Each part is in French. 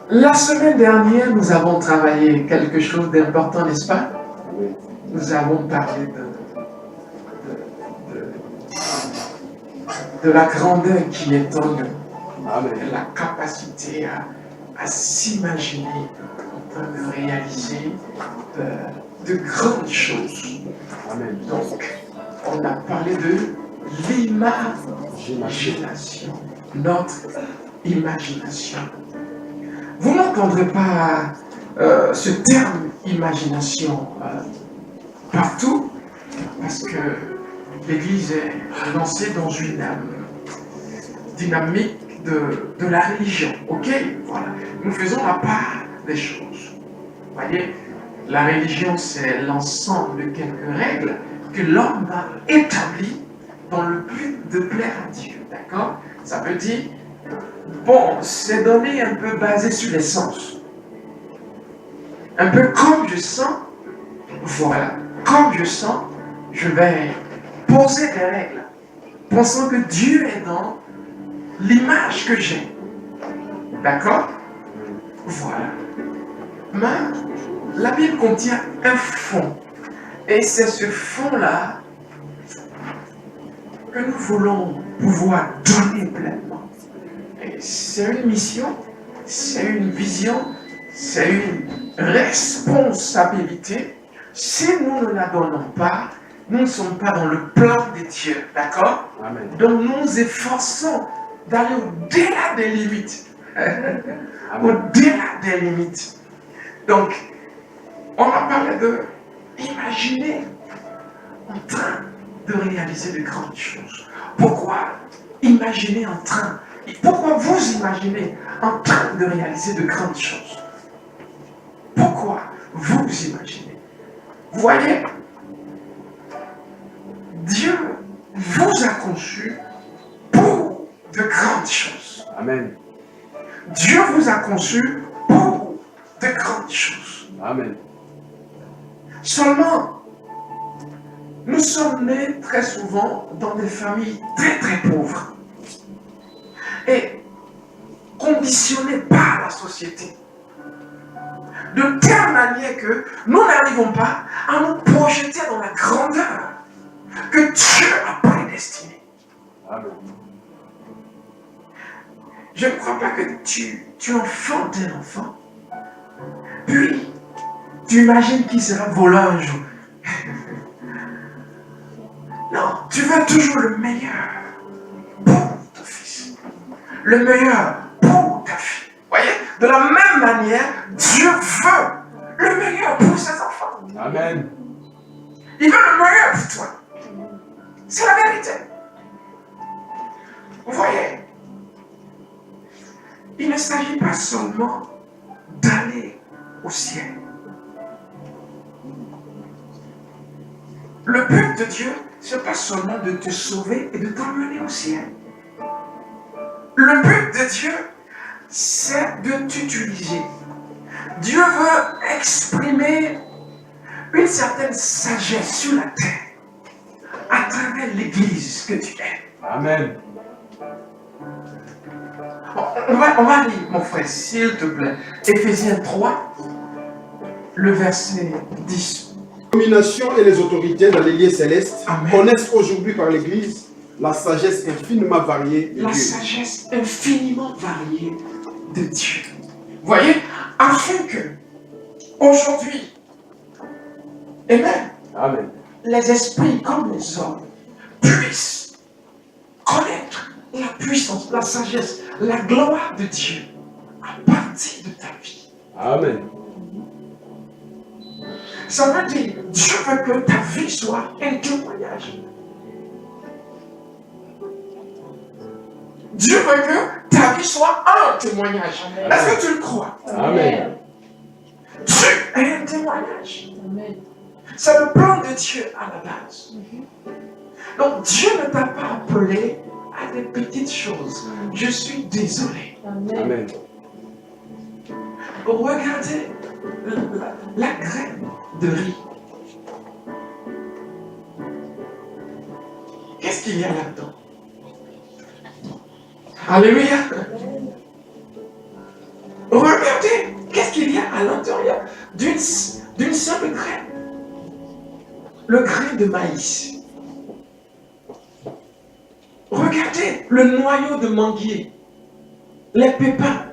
La semaine dernière, nous avons travaillé quelque chose d'important, n'est-ce pas? Nous avons parlé de la grandeur qui étonne, de la capacité à s'imaginer en train de réaliser de grandes choses. Amen. Donc, on a parlé de l'imagination, notre imagination. Vous n'entendrez pas ce terme imagination partout, parce que l'Église est lancée dans une dynamique de la religion. Ok, voilà. Nous faisons la part des choses. Vous voyez, la religion, c'est l'ensemble de quelques règles que l'homme a établies dans le but de plaire à Dieu. D'accord? Ça veut dire, bon, c'est donné un peu basé sur les sens. Un peu comme je sens, voilà, comme je sens, je vais poser des règles, pensant que Dieu est dans l'image que j'ai. D'accord? Voilà. Mais la Bible contient un fond. Et c'est ce fond-là que nous voulons pouvoir donner pleinement. Et c'est une mission, c'est une vision, c'est une responsabilité. Si nous ne la donnons pas, nous ne sommes pas dans le plan de Dieu. D'accord? Amen. Donc nous nous efforçons d'aller au-delà des limites. Au-delà des limites. Donc, on a parlé de imaginer en train de réaliser de grandes choses. Pourquoi imaginer en train? Pourquoi vous imaginez en train de réaliser de grandes choses? Pourquoi vous imaginez? Vous voyez, Dieu vous a conçu pour de grandes choses. Amen. Dieu vous a conçu pour de grandes choses. Amen. Seulement, nous sommes nés très souvent dans des familles très très pauvres et conditionnés par la société. De telle manière que nous n'arrivons pas à nous projeter dans la grandeur que Dieu a prédestinée. Amen. Je ne crois pas que tu enfantes un enfant, puis tu imagines qu'il sera voleur un jour. Non, tu veux toujours le meilleur pour ton fils, le meilleur pour ta fille. Voyez, de la même manière, Dieu veut le meilleur pour ses enfants. Amen. Il veut le meilleur pour toi. C'est la vérité. Vous voyez, il ne s'agit pas seulement d'aller au ciel. Le but de Dieu, ce n'est pas seulement de te sauver et de t'emmener au ciel. Le but de Dieu, c'est de t'utiliser. Dieu veut exprimer une certaine sagesse sur la terre à travers l'Église que tu es. Amen. On va lire, mon frère, s'il te plaît. Éphésiens 3, le verset 10. Les dominations et les autorités dans les lieux célestes Amen. connaissent aujourd'hui par l'Église la sagesse infiniment variée de La Dieu. sagesse infiniment variée de Dieu. Vous voyez, afin que, aujourd'hui, amen, Amen. les esprits comme les hommes puissent connaître la puissance, la sagesse, la gloire de Dieu à partir de ta vie. Amen. Ça veut dire, Dieu veut que ta vie soit un témoignage. Dieu veut que ta vie soit un témoignage. Amen. Est-ce que tu le crois? Amen. Dieu est un témoignage. Amen. C'est le plan de Dieu à la base. Donc Dieu ne t'a pas appelé à des petites choses. Je suis désolé. Amen. Amen. Regardez la graine de riz. Qu'est-ce qu'il y a là-dedans? Alléluia. Regardez, qu'est-ce qu'il y a à l'intérieur d'une simple graine. Le grain de maïs. Regardez le noyau de manguier, les pépins.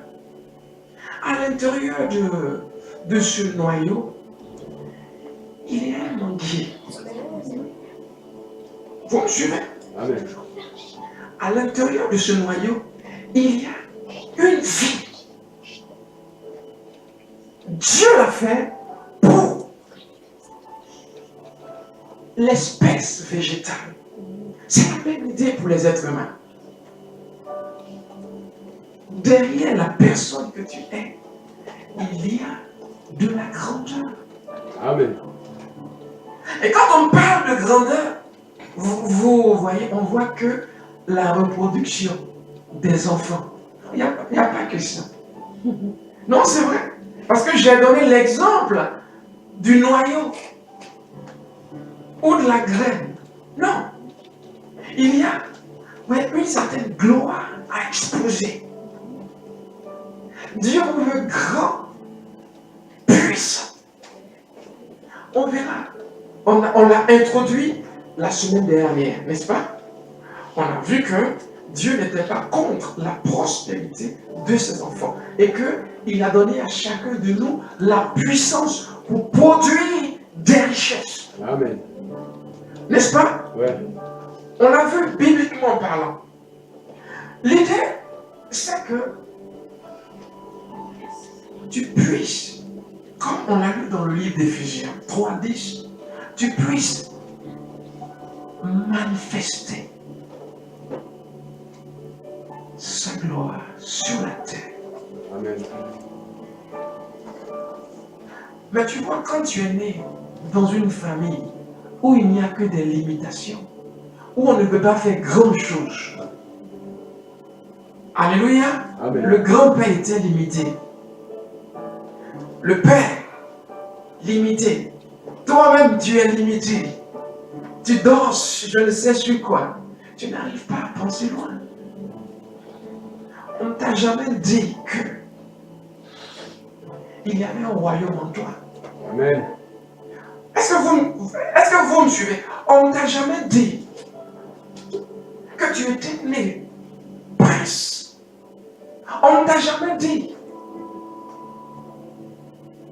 À l'intérieur de ce noyau, il y a un manguier. Vous me suivez? Amen. À l'intérieur de ce noyau, il y a une vie. Dieu l'a fait pour l'espèce végétale. C'est la même idée pour les êtres humains. Derrière la personne que tu es, il y a de la grandeur. Amen. Et quand on parle de grandeur, vous voyez, on voit que la reproduction des enfants. Il n'y a pas que ça. Non, c'est vrai. Parce que j'ai donné l'exemple du noyau ou de la graine. Non. Il y a une certaine gloire à exposer. Dieu veut grand, puissant. On verra. On l'a introduit la semaine dernière, n'est-ce pas? On a vu que Dieu n'était pas contre la prospérité de ses enfants et qu'il a donné à chacun de nous la puissance pour produire des richesses. Amen. N'est-ce pas? Ouais. On l'a vu bibliquement parlant. L'idée, c'est que tu puisses, comme on l'a lu dans le livre d'Éphésiens 3:10, tu puisses manifester sa gloire sur la terre. Amen. Mais tu vois, quand tu es né dans une famille où il n'y a que des limitations, où on ne peut pas faire grand chose, alléluia, Amen. le grand-père était limité. Le père, limité. Toi-même, tu es limité. Tu danses, je ne sais sur quoi. Tu n'arrives pas à penser loin. On ne t'a jamais dit que il y avait un royaume en toi. Amen. Est-ce que vous me suivez? On ne t'a jamais dit que tu étais né prince. On ne t'a jamais dit.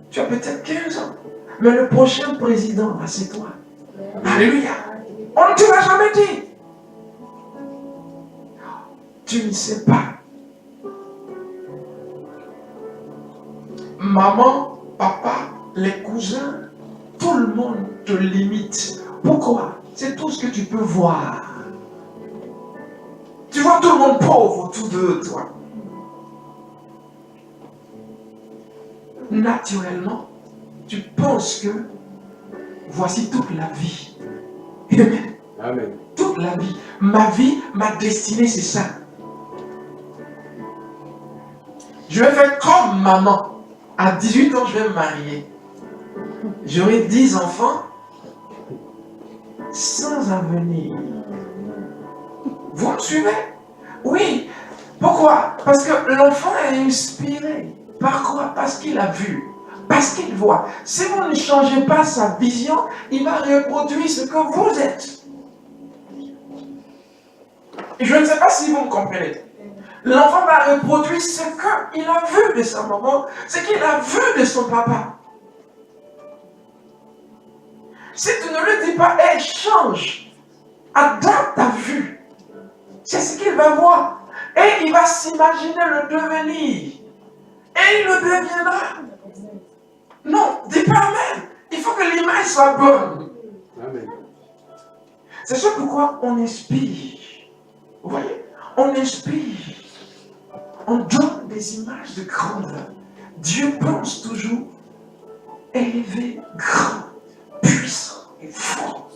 Tu as peut-être 15 ans, mais le prochain président, c'est toi. Alléluia. On ne te l'a jamais dit. Tu ne sais pas. Maman, papa, les cousins, tout le monde te limite. Pourquoi? C'est tout ce que tu peux voir. Tu vois tout le monde pauvre autour de toi. Naturellement, tu penses que voici toute la vie. Amen. Amen. Toute la vie. Ma vie, ma destinée, c'est ça. Je vais faire comme maman. À 18 ans, je vais me marier. J'aurai 10 enfants sans avenir. Vous me suivez? Oui. Pourquoi? Parce que l'enfant est inspiré. Par quoi? Parce qu'il a vu. Parce qu'il voit. Si vous ne changez pas sa vision, il va reproduire ce que vous êtes. Et je ne sais pas si vous me comprenez. L'enfant va reproduire ce qu'il a vu de sa maman, ce qu'il a vu de son papa. Si tu ne lui dis pas, hey, change, adapte ta vue, c'est ce qu'il va voir. Et il va s'imaginer le devenir. Et il le deviendra. Non, dis pas amen. Il faut que l'image soit bonne. Amen. C'est ça pourquoi on inspire. Vous voyez? On inspire. On donne des images de grandeur. Dieu pense toujours élevé, grand, puissant et fort.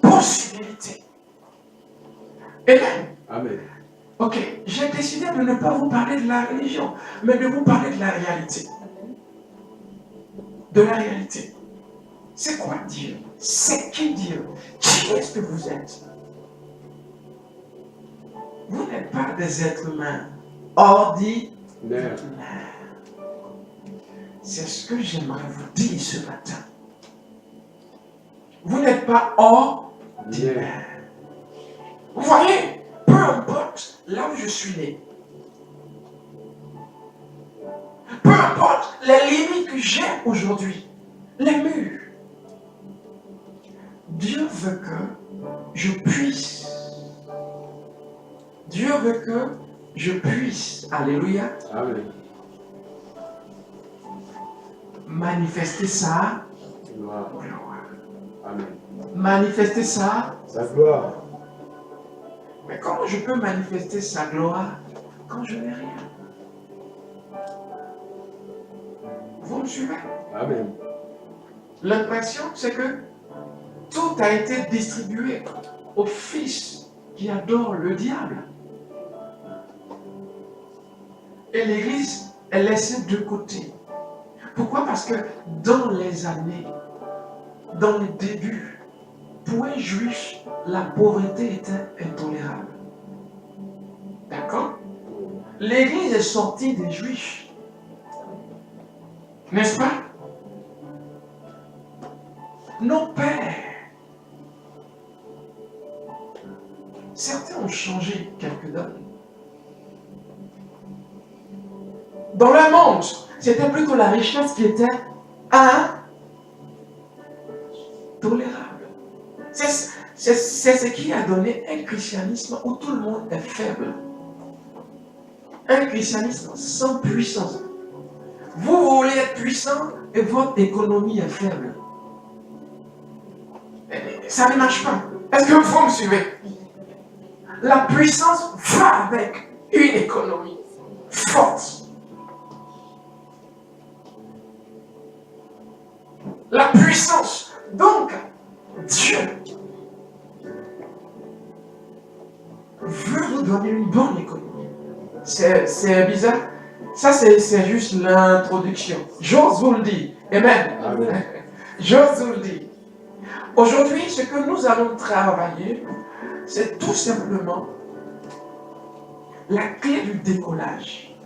Possibilité. Amen. Amen. Ok, j'ai décidé de ne pas vous parler de la religion, mais de vous parler de la réalité. De la réalité. C'est quoi Dieu? C'est qui Dieu? Qui est-ce que vous êtes? Vous n'êtes pas des êtres humains ordinaires. C'est ce que j'aimerais vous dire ce matin. Vous n'êtes pas ordinaire. Vous voyez, peu importe là où je suis né, peu importe les limites que j'ai aujourd'hui, les murs, Dieu veut que je puisse. Dieu veut que je puisse, alléluia, Amen. manifester sa Gloire. gloire. Amen. Manifester sa. Sa gloire. Mais comment je peux manifester sa gloire quand je n'ai rien? Vous me suivez? Amen. L'impression, c'est que tout a été distribué aux fils qui adorent le diable. Et l'Église est laissée de côté. Pourquoi? Parce que dans les années, dans les débuts, pour un juif, la pauvreté était intolérable. D'accord? L'Église est sortie des juifs. N'est-ce pas? Nos pères, certains ont changé quelques données. Dans le monde, c'était plutôt la richesse qui était intolérable. C'est ce qui a donné un christianisme où tout le monde est faible. Un christianisme sans puissance. Vous voulez être puissant et votre économie est faible. Ça ne marche pas. Est-ce que vous me suivez? La puissance va avec une économie forte. La puissance. Donc, Dieu veut vous donner une bonne économie. C'est bizarre. Ça, c'est juste l'introduction. J'ose vous le dire. Amen. Amen. J'ose vous le dire. Aujourd'hui, ce que nous allons travailler, c'est tout simplement la clé du décollage.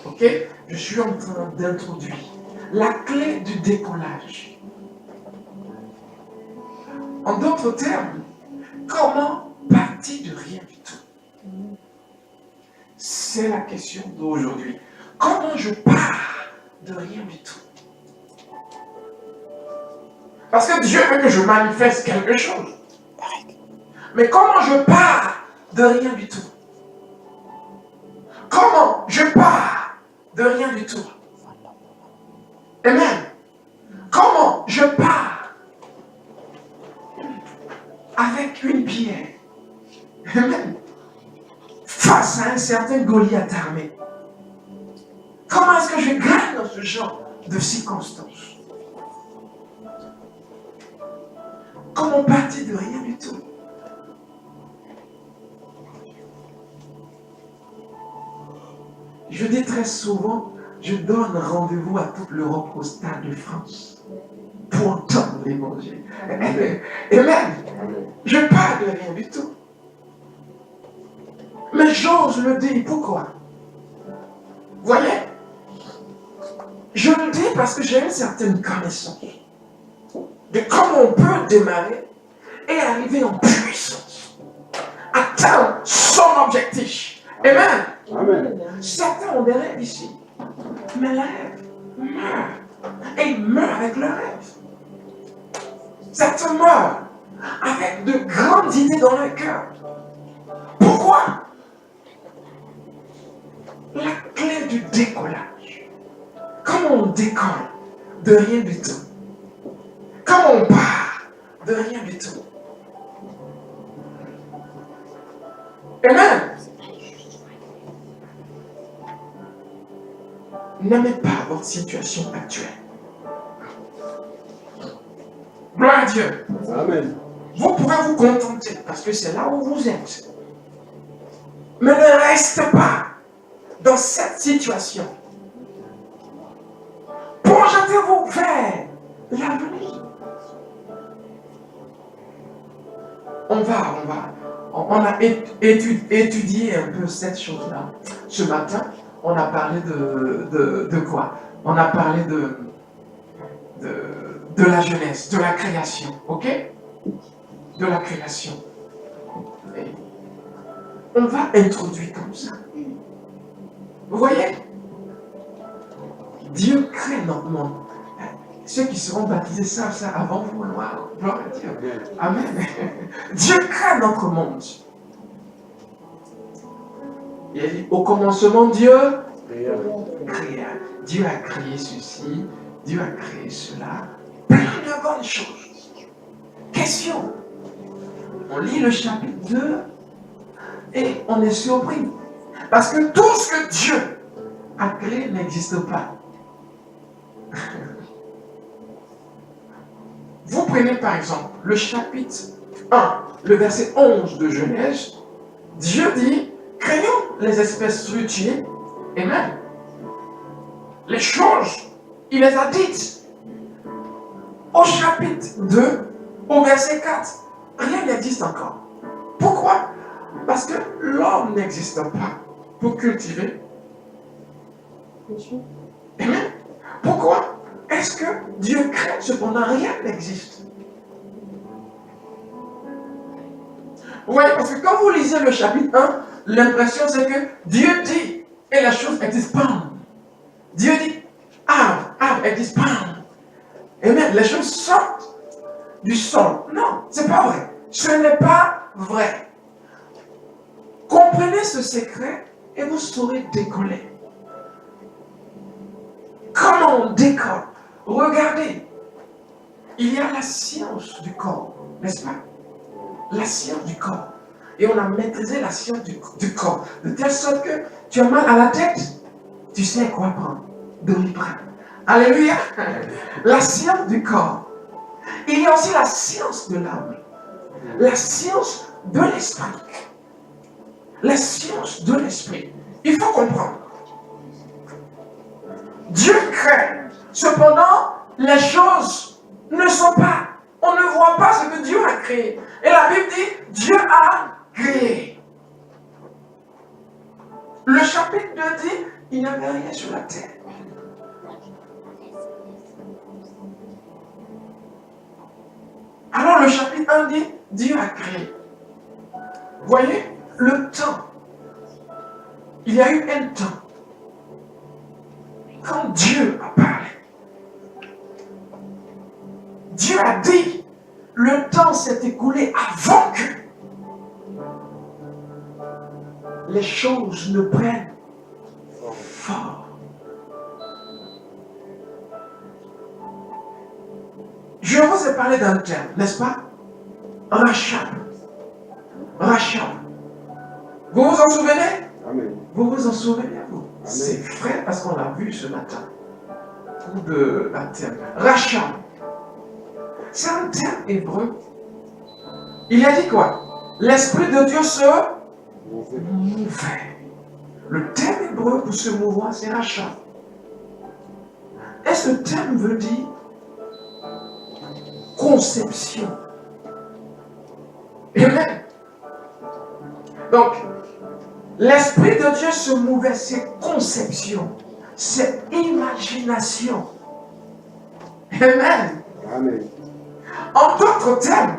Ok? Je suis en train d'introduire la clé du décollage. En d'autres termes, comment partir de rien du tout? C'est la question d'aujourd'hui. Comment je pars de rien du tout? Parce que Dieu veut que je manifeste quelque chose. Mais comment je pars de rien du tout? Comment je pars de rien du tout? Amen. Comment je pars avec une pierre? Amen. Face à un certain Goliath armé. Comment est-ce que je gagne dans ce genre de circonstances? Comment partir de rien du tout? Je dis très souvent, je donne rendez-vous à toute l'Europe au Stade de France pour entendre l'évangile. Amen. Je parle de rien du tout. Mais j'ose le dire. Pourquoi? Voyez? Je le dis parce que j'ai une certaine connaissance de comment on peut démarrer et arriver en puissance, atteindre son objectif. Amen. Amen. Certains ont des rêves ici, mais les rêves meurent. Et ils meurent avec leurs rêves. Certains meurent avec de grandes idées dans leur cœur. Pourquoi? La clé du décollage. Comment on décolle de rien du tout? Comment on part de rien du tout? Amen. N'aimez pas votre situation actuelle. Gloire à Dieu. Amen. Vous pouvez vous contenter parce que c'est là où vous êtes. Mais ne restez pas dans cette situation. Projetez-vous vers l'avenir. On a étudié un peu cette chose-là. Ce matin, on a parlé de quoi? On a parlé de la jeunesse, de la création, ok? De la création. Et on va introduire comme ça. Vous voyez? Dieu crée notre monde. Ceux qui seront baptisés savent ça avant vous. Wow, gloire à Dieu. Amen. Dieu crée notre monde. Il a dit, au commencement, Dieu créa. Dieu a créé ceci, Dieu a créé cela. Plein de bonnes choses. Question. On lit le chapitre 2 et on est surpris. Parce que tout ce que Dieu a créé n'existe pas. Vous prenez par exemple le chapitre 1, le verset 11 de Genèse. Dieu dit, créons les espèces fruitières et même les choses, il les a dites. Au chapitre 2, au verset 4, rien n'existe encore. Pourquoi? Parce que l'homme n'existe pas pour cultiver. Amen. Pourquoi est-ce que Dieu crée, cependant rien n'existe? Oui, parce que quand vous lisez le chapitre 1, l'impression c'est que Dieu dit et la chose existe pas. Dieu dit arbre existe pas. Amen. Les choses sortent du sol. Non, c'est pas vrai. Ce n'est pas vrai. Comprenez ce secret et vous saurez décoller. Comment on décolle? Regardez, il y a la science du corps, n'est-ce pas? La science du corps. Et on a maîtrisé la science du corps. De telle sorte que tu as mal à la tête, tu sais quoi prendre. Doliprane. Alléluia. La science du corps. Il y a aussi la science de l'âme. La science de l'esprit. La science de l'esprit. Il faut comprendre. Dieu crée. Cependant, les choses ne sont pas. On ne voit pas ce que Dieu a créé. Et la Bible dit, Dieu a créé. Le chapitre 2 dit, il n'y avait rien sur la terre. Alors le chapitre 1 dit, Dieu a créé. Voyez, le temps. Il y a eu un temps. Quand Dieu a parlé, Dieu a dit, le temps s'est écoulé avant que les choses ne prennent forme. Je vous ai parlé d'un terme, n'est-ce pas? Rachab. Rachab. Vous vous en souvenez? Amen. Vous vous en souvenez, vous? Amen. C'est vrai parce qu'on l'a vu ce matin. Ou de un terme. Rachab. C'est un terme hébreu. Il a dit quoi? L'Esprit de Dieu se mouvait. Le terme hébreu pour se mouvoir, c'est Rachab. Et ce terme veut dire conception. Amen. Donc, l'Esprit de Dieu se mouvait, c'est conception, c'est imagination. Amen. Amen. En d'autres termes,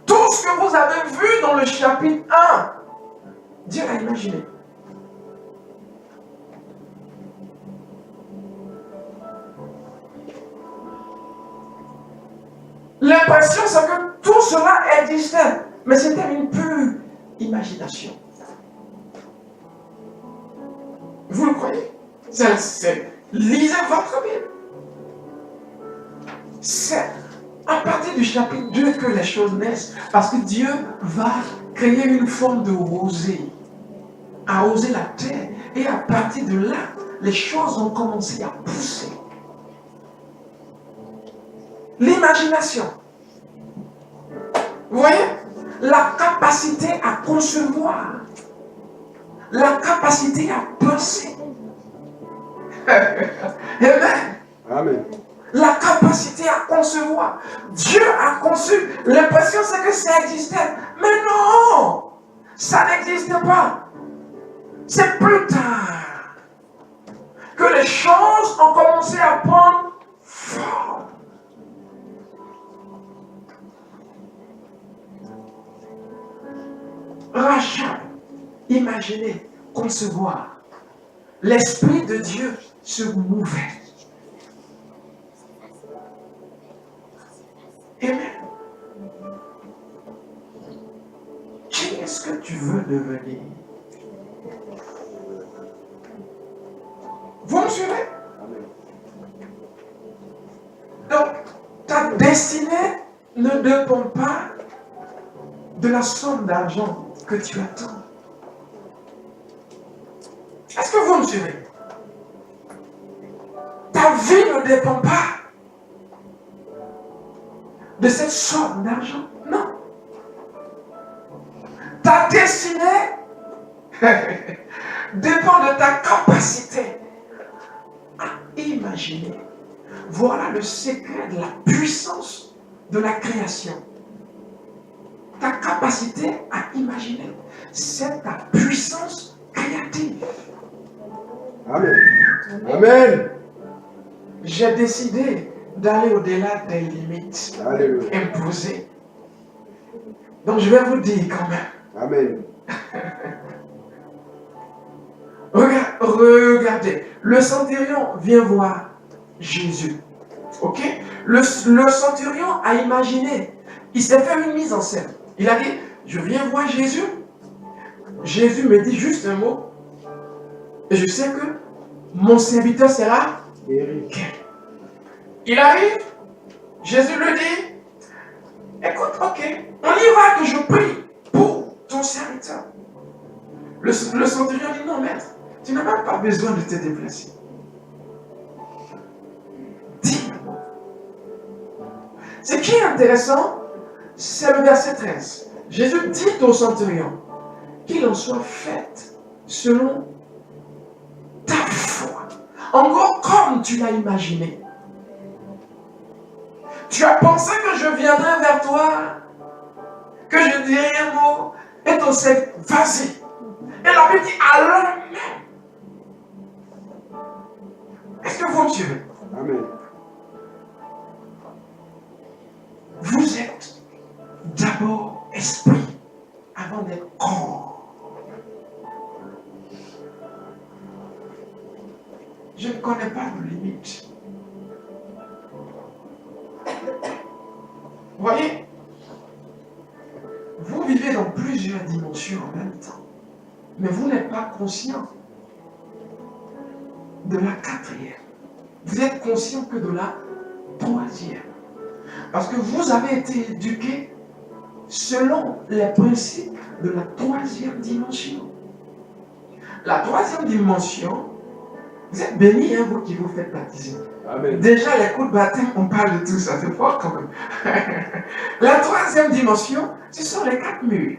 tout ce que vous avez vu dans le chapitre 1, Dieu a imaginé. L'impression, c'est que tout cela existait, mais c'était une pure imagination. Vous le croyez? Lisez votre Bible. C'est à partir du chapitre 2 que les choses naissent, parce que Dieu va créer une forme de rosée, arroser la terre, et à partir de là, les choses ont commencé à pousser. L'imagination. Vous voyez? La capacité à concevoir. La capacité à penser. Amen. Amen. La capacité à concevoir. Dieu a conçu. L'impression c'est que ça existait. Mais non! Ça n'existe pas. C'est plus tard. que les choses ont commencé à prendre forme. Rachab, imaginez, concevoir, l'Esprit de Dieu se mouvait. Amen. Qui est-ce que tu veux devenir? Vous me suivez? Donc, ta destinée ne dépend pas de la somme d'argent que tu attends. Est-ce que vous me suivez? Ta vie ne dépend pas de cette somme d'argent. Non. Ta destinée dépend de ta capacité à imaginer. Voilà le secret de la puissance de la création. Ta capacité à imaginer, c'est ta puissance créative. Amen. Amen. J'ai décidé d'aller au-delà des limites Alléluia. imposées. Donc je vais vous dire quand même. Amen. Regardez, le centurion vient voir Jésus. Ok? Le centurion a imaginé. Il s'est fait une mise en scène. Il a dit, je viens voir Jésus. Jésus me dit juste un mot. Et je sais que mon serviteur sera Guéri. Il arrive. Jésus lui dit, écoute, ok, on y va que je prie pour ton serviteur. Le centurion dit, non maître, tu n'as même pas besoin de te déplacer. Dis-moi. Ce qui est intéressant, c'est le verset 13. Jésus dit au centurion qu'il en soit fait selon ta foi. En gros, comme tu l'as imaginé. Tu as pensé que je viendrais vers toi, que je dirais un mot, et ton sait, vas-y. Et la Bible dit, alors même. Est-ce que vous me suivez? Amen. Vous êtes d'abord esprit avant d'être corps. Je ne connais pas de limite. Voyez, vous vivez dans plusieurs dimensions en même temps, mais vous n'êtes pas conscient de la quatrième. Vous êtes conscient que de la troisième. Parce que vous avez été éduqué selon les principes de la troisième dimension. La troisième dimension, vous êtes bénis, hein, vous qui vous faites baptiser. Amen. Déjà, les coups de baptême, on parle de tout ça, c'est fort quand même. La troisième dimension, ce sont les 4 murs.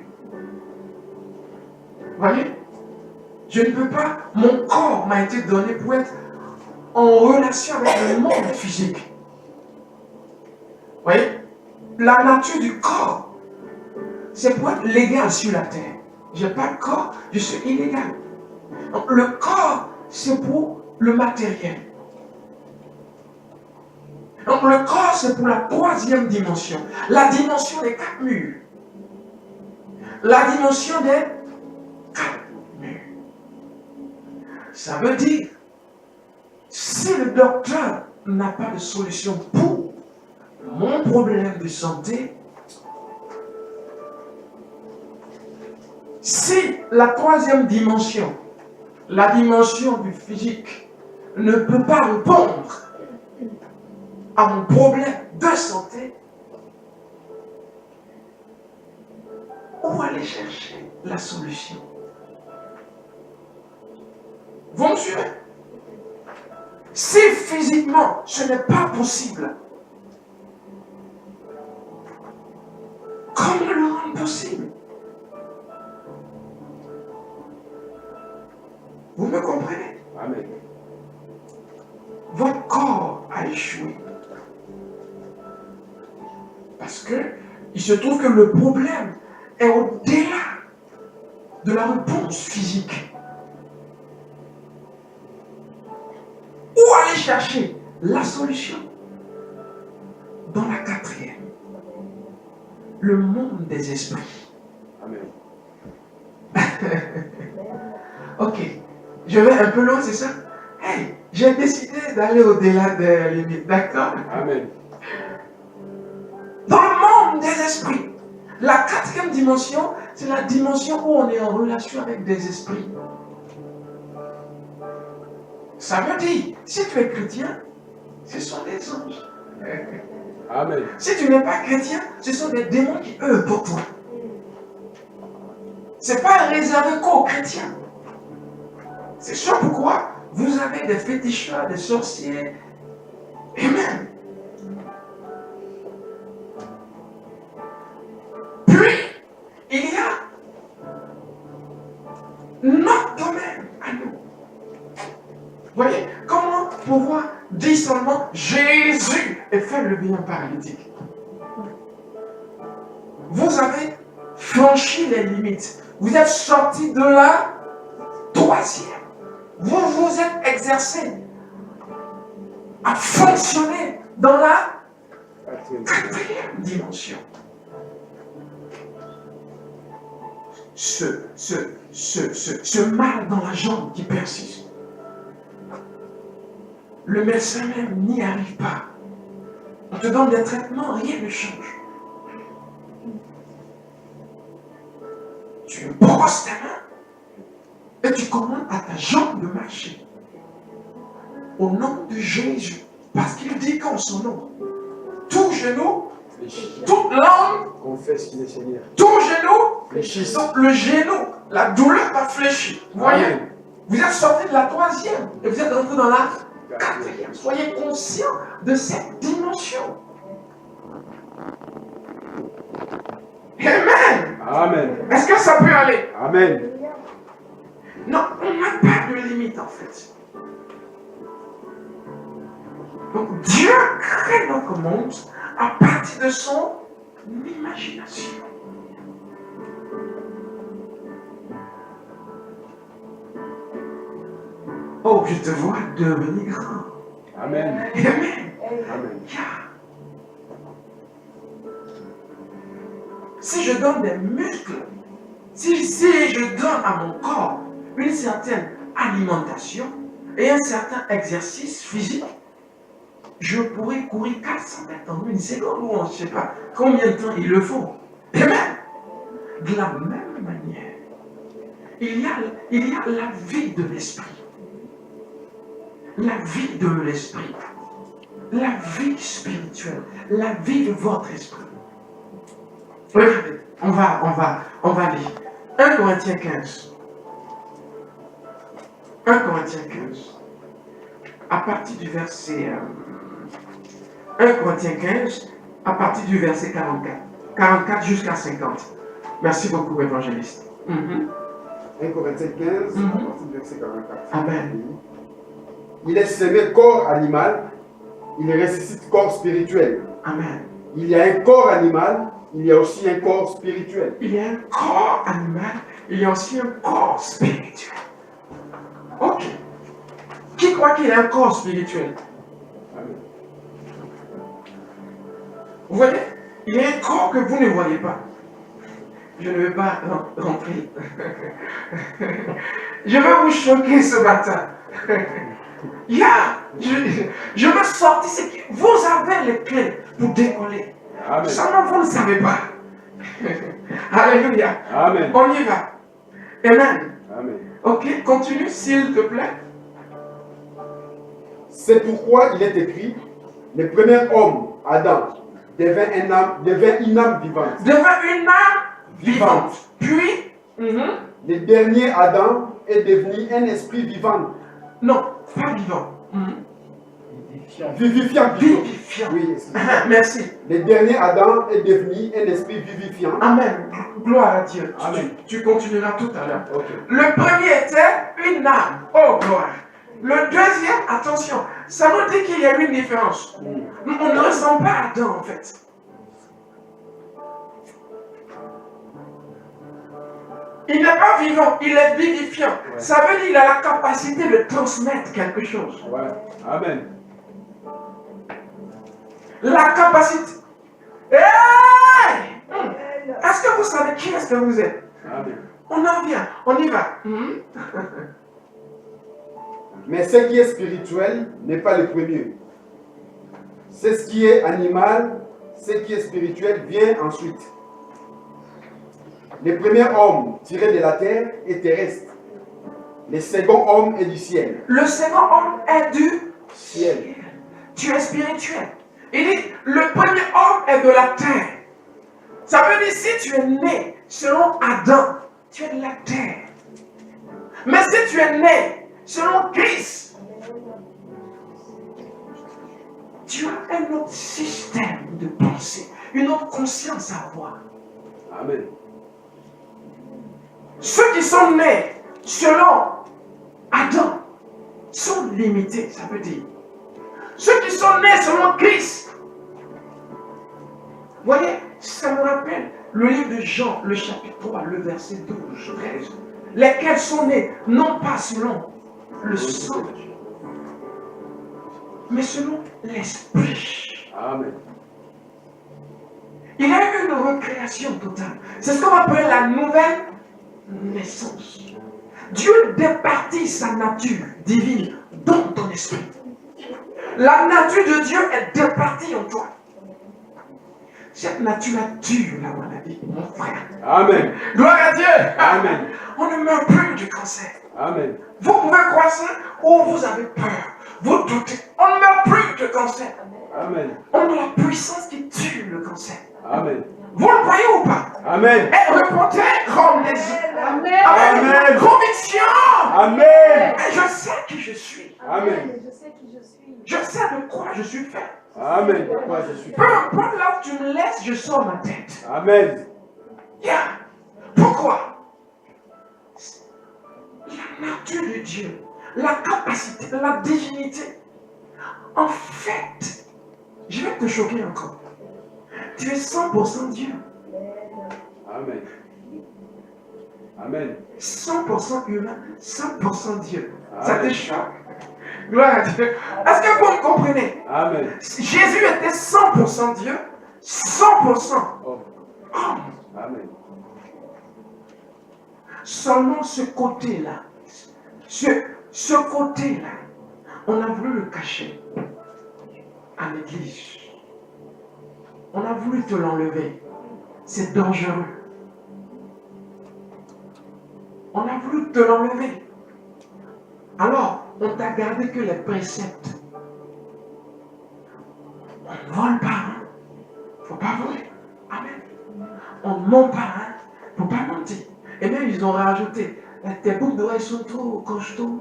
Vous voyez? Je ne peux pas, mon corps m'a été donné pour être en relation avec le monde physique. Vous voyez? La nature du corps, c'est pour être légal sur la terre. Je n'ai pas de corps, je suis illégal. Donc le corps, c'est pour le matériel. Donc le corps, c'est pour la troisième dimension. La dimension des 4 murs. La dimension des 4 murs. Ça veut dire, si le docteur n'a pas de solution pour mon problème de santé, si la troisième dimension, la dimension du physique, ne peut pas répondre à mon problème de santé, où aller chercher la solution? Vous me suivez? Si physiquement ce n'est pas possible, comment le rendre possible? Vous me comprenez? Amen. Votre corps a échoué. Parce que il se trouve que le problème est au-delà de la réponse physique. chercher la solution dans la quatrième. Le monde des esprits. Amen. Ok, je vais un peu loin, c'est ça? Hey, j'ai décidé d'aller au-delà des limites, d'accord? Amen. Dans le monde des esprits. La quatrième dimension, c'est la dimension où on est en relation avec des esprits. Ça veut dire, si tu es chrétien, ce sont des anges. Amen. Si tu n'es pas chrétien, ce sont des démons qui œuvrent pour toi. Ce n'est pas réservé qu'aux chrétiens. C'est ça pourquoi vous avez des féticheurs, des sorciers, et même. Puis, il y a notre domaine à nous. Vous voyez, comment pouvoir dire seulement Jésus et faire lever un paralytique? Vous avez franchi les limites. Vous êtes sorti de la troisième. Vous vous êtes exercé à fonctionner dans la quatrième dimension. Ce mal dans la jambe qui persiste. Le médecin même n'y arrive pas. On te donne des traitements, rien ne change. Tu brosses tes mains et tu commandes à ta jambe de marcher. Au nom de Jésus. Parce qu'il dit qu'en son nom, tout genou, toute langue, Confesse qu'il est Seigneur. tout genou, Fléchisse. donc le genou, la douleur va fléchir. Vous voyez? Amen. Vous êtes sorti de la troisième et vous êtes rentré dans la quatrième. Soyez conscient de cette dimension. Amen. Amen. Est-ce que ça peut aller? Amen. Non, on n'a pas de limite en fait. Donc Dieu crée notre monde à partir de son imagination. Oh, je te vois devenir grand. Amen. Amen. Amen. Si je donne des muscles, si je donne à mon corps une certaine alimentation et un certain exercice physique, je pourrais courir 400 mètres en une seconde ou en je ne sais pas combien de temps il le faut. Et même, de la même manière, il y a la vie de l'esprit. La vie de l'esprit. La vie spirituelle. La vie de votre esprit. Regardez, on va lire. 1 Corinthiens 15. 1 Corinthiens 15. À partir du verset 1 Corinthiens 15, à partir du verset 44. 44 jusqu'à 50. Merci beaucoup, évangéliste. 1 Corinthiens 15, à partir du verset 44. Amen. Il est semé corps animal, il ressuscite corps spirituel. Amen. Il y a un corps animal, il y a aussi un corps spirituel. Il y a un corps animal, il y a aussi un corps spirituel. Ok. Qui croit qu'il y a un corps spirituel? Amen. Vous voyez, il y a un corps que vous ne voyez pas. Je ne vais pas rentrer. Je vais vous choquer ce matin. Je veux sortir ce qui... Vous avez les clés pour décoller. Amen. Seulement vous ne savez pas. Alléluia. Amen. On y va. Amen. Amen. Ok, continue s'il te plaît. C'est pourquoi il est écrit, le premier homme, Adam, devint une âme vivante. Devint une âme vivante. Puis, Le dernier Adam est devenu un esprit vivant. non, pas vivant. Vivifiant. Vivifiant. Oui, excusez-moi. Merci. Le dernier Adam est devenu un esprit vivifiant. Amen. Gloire à Dieu. Amen. Tu continueras tout à l'heure. Ok. Le premier était une âme. Oh, gloire. Le deuxième, attention, ça nous dit qu'il y a une différence. On ne ressemble pas à Adam en fait. Il n'est pas vivant, il est vivifiant. Ouais. Ça veut dire qu'il a la capacité de transmettre quelque chose. Ouais. Amen. la capacité. Hey! Est-ce que vous savez qui est-ce que vous êtes? Amen. On en vient, on y va. Mais ce qui est spirituel n'est pas le premier. C'est ce qui est animal, ce qui est spirituel vient ensuite. Le premier homme tiré de la terre est terrestre. Le second homme est du ciel. Le second homme est du Ciel. Tu es spirituel. Il dit, le premier homme est de la terre. Ça veut dire, si tu es né selon Adam, tu es de la terre. Mais si tu es né selon Christ, tu as un autre système de pensée, une autre conscience à avoir. Amen. Ceux qui sont nés selon Adam sont limités, ça veut dire. Ceux qui sont nés selon Christ, vous voyez, ça me rappelle le livre de Jean, le chapitre 3, le verset 12, 13, lesquels sont nés non pas selon le sang, mais selon l'esprit. Amen. Il y a eu une recréation totale. C'est ce qu'on appelle la nouvelle naissance. Dieu départit sa nature divine dans ton esprit. La nature de Dieu est départie en toi. Cette nature tue la maladie, mon frère. Amen. Gloire à Dieu. Amen. On ne meurt plus du cancer. Amen. Vous pouvez croire ça ou vous avez peur. Vous doutez. On ne meurt plus de cancer. Amen. On a la puissance qui tue le cancer. Amen. Vous le croyez ou pas? Amen. Et répondez comme les autres. Amen. Amen. Conviction. Amen. Et je sais qui je suis. Amen. Je sais qui je suis. Je sais de quoi je suis fait. Amen. Pourquoi je suis? Peu importe là où tu me laisses, je sors ma tête. Amen. Yeah. Pourquoi? La nature de Dieu, la capacité, la divinité. En fait, je vais te choquer encore. Tu es 100% Dieu. Amen. Amen. 100% humain, 100% Dieu. Ça te Amen. choque? Gloire à Dieu. Est-ce que vous me comprenez? Amen. Jésus était 100% Dieu, 100% Oh. homme. Amen. Seulement ce côté-là, ce côté-là, on a voulu le cacher à l'église. On a voulu te l'enlever. C'est dangereux. On a voulu te l'enlever. Alors, on t'a gardé que les préceptes. On ne vole pas, hein? Faut pas voler. Amen. On ne ment pas, hein? Faut pas mentir. Et même ils ont rajouté, tes boucles d'oreilles sont trop costauds.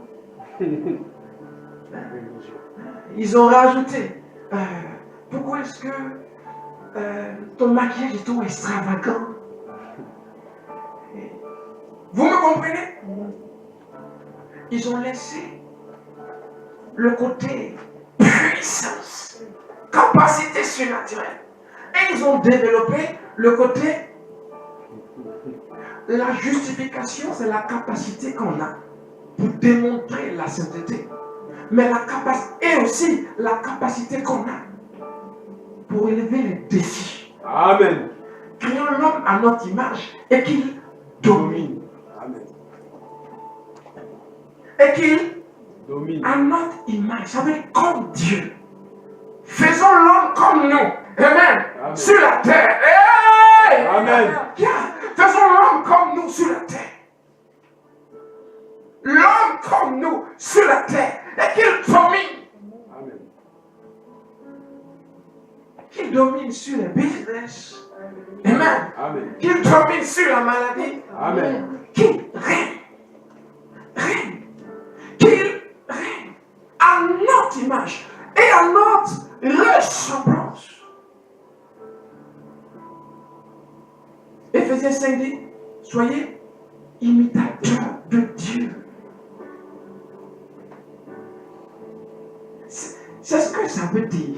Ils ont rajouté, pourquoi est-ce que ton maquillage est trop extravagant? Vous me comprenez? Ils ont laissé le côté puissance, capacité surnaturelle. Et ils ont développé le côté, la justification, c'est la capacité qu'on a pour démontrer la sainteté. Mais la capacité, et aussi la capacité qu'on a pour élever les défis. Amen. Créons l'homme à notre image et qu'il domine. Amen. Et qu'il Domine. à notre image, ça veut dire comme Dieu. Faisons l'homme comme nous. Amen. Amen. Sur la terre. Hey! Amen. Yeah. Faisons l'homme comme nous sur la terre. L'homme comme nous sur la terre. Et qu'il domine. Amen. Qu'il domine sur les business. Amen. Amen. Qu'il domine sur la maladie. Amen. Qu'il règne. Règne. Qu'il règne à notre image et à notre ressemblance. Éphésiens 5 dit, soyez imitateurs de Dieu. C'est ce que ça veut dire.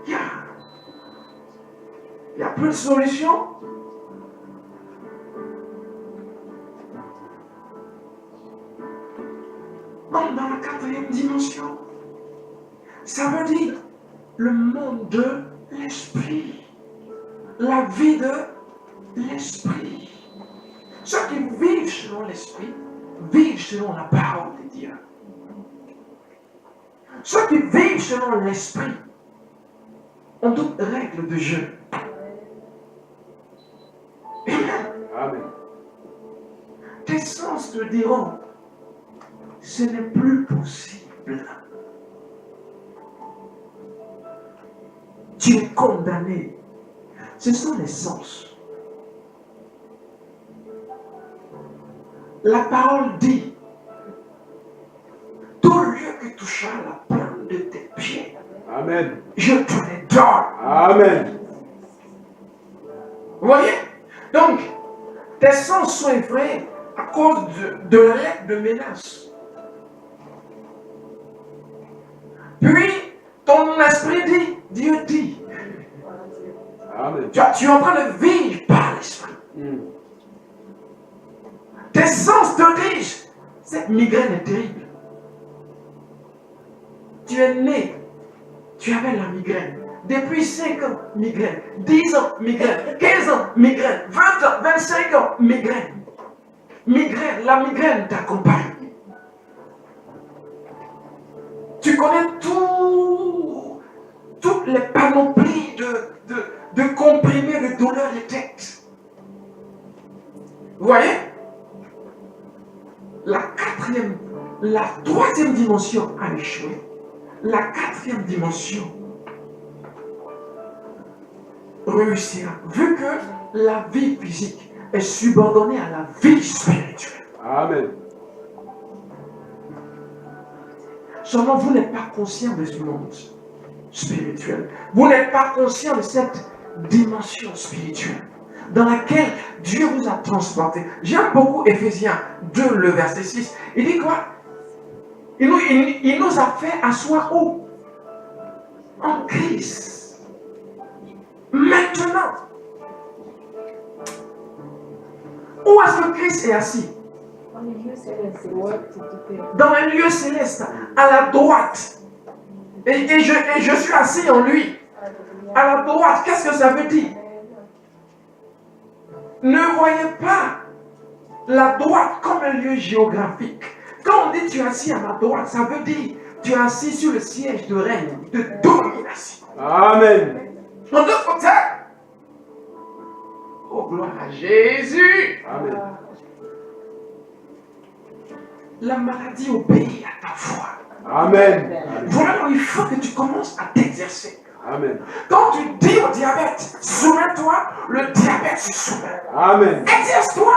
Il y a plus de solution. Dans la quatrième dimension. Ça veut dire le monde de l'esprit. La vie de l'esprit. Ceux qui vivent selon l'esprit, vivent selon la parole de Dieu. Ceux qui vivent selon l'esprit ont toutes règles de jeu. Amen. Tes sens te diront, ce n'est plus possible. Tu es condamné. Ce sont les sens. La parole dit, tout lieu que touchera la plante de tes pieds, Amen. je te les donne. Amen. Vous voyez? Donc, tes sens sont effrayés à cause de la lettre de menace. Puis, ton esprit dit, Dieu dit. Amen. Tu es en train de vivre par l'esprit. Tes sens te disent, cette migraine est terrible. Tu es né, tu avais la migraine. Depuis 5 ans, migraine. 10 ans, migraine. 15 ans, migraine. 20 ans, 25 ans, migraine. Migraine, la migraine t'accompagne. Tu connais toutes les panoplies de comprimés de douleur de tête. Vous voyez? La troisième dimension a échoué. La quatrième dimension réussira. Vu que la vie physique est subordonnée à la vie spirituelle. Amen. Seulement, vous n'êtes pas conscient de ce monde spirituel. Vous n'êtes pas conscient de cette dimension spirituelle dans laquelle Dieu vous a transporté. J'aime beaucoup Éphésiens 2, le verset 6. Il dit quoi? Il nous a fait asseoir où? En Christ. Maintenant. Où est-ce que Christ est assis? Dans un lieu céleste, à la droite. Et je suis assis en lui. À la droite, qu'est-ce que ça veut dire? Ne voyez pas la droite comme un lieu géographique. Quand on dit tu es assis à ma droite, ça veut dire tu es assis sur le siège de règne, de domination. Amen. En d'autres termes, oh gloire à Jésus. Amen. La maladie obéit à ta foi. Amen. Voilà où il faut que tu commences à t'exercer. Amen. Quand tu dis au diabète, soumets-toi, le diabète se soumet. Amen. Exerce-toi.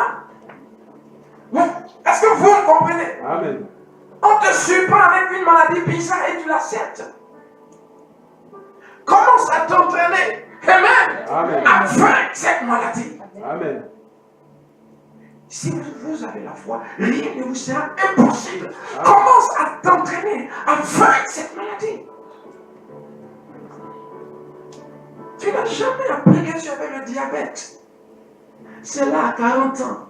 Est-ce que vous me comprenez? Amen. On te surprend avec une maladie bizarre et tu l'acceptes. Commence à t'entraîner. Amen. Amen. À vaincre cette maladie. Amen. Si vous avez la foi, rien ne vous sera impossible. Commence à t'entraîner à vaincre cette maladie. Tu n'as jamais appris que tu avais le diabète. C'est là, à 40 ans,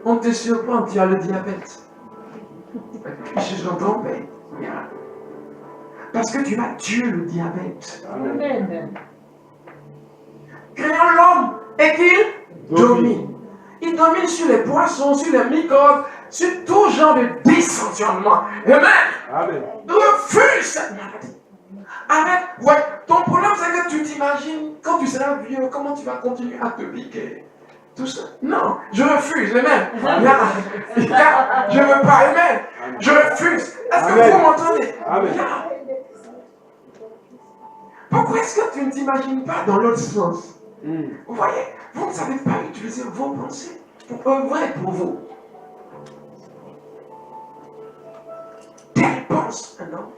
on te surprend, tu as le diabète. Je suis trompé. Parce que tu vas tuer le diabète. Amen. Créons l'homme et qu'il domine. Il domine sur les poissons, sur les microbes, sur tout genre de dysfonctionnement. Amen. Amen. Refuse cette maladie. Arrête. Ouais, ton problème c'est que tu t'imagines quand tu seras vieux, comment tu vas continuer à te piquer. Tout ça. Non, je refuse. Amen. Je ne veux pas. Amen. Je refuse. Est-ce que vous m'entendez? Amen. Pourquoi est-ce que tu ne t'imagines pas dans l'autre sens? Mm. Vous voyez, vous ne savez pas utiliser vos pensées pour œuvrer pour vous. Tel pense un homme,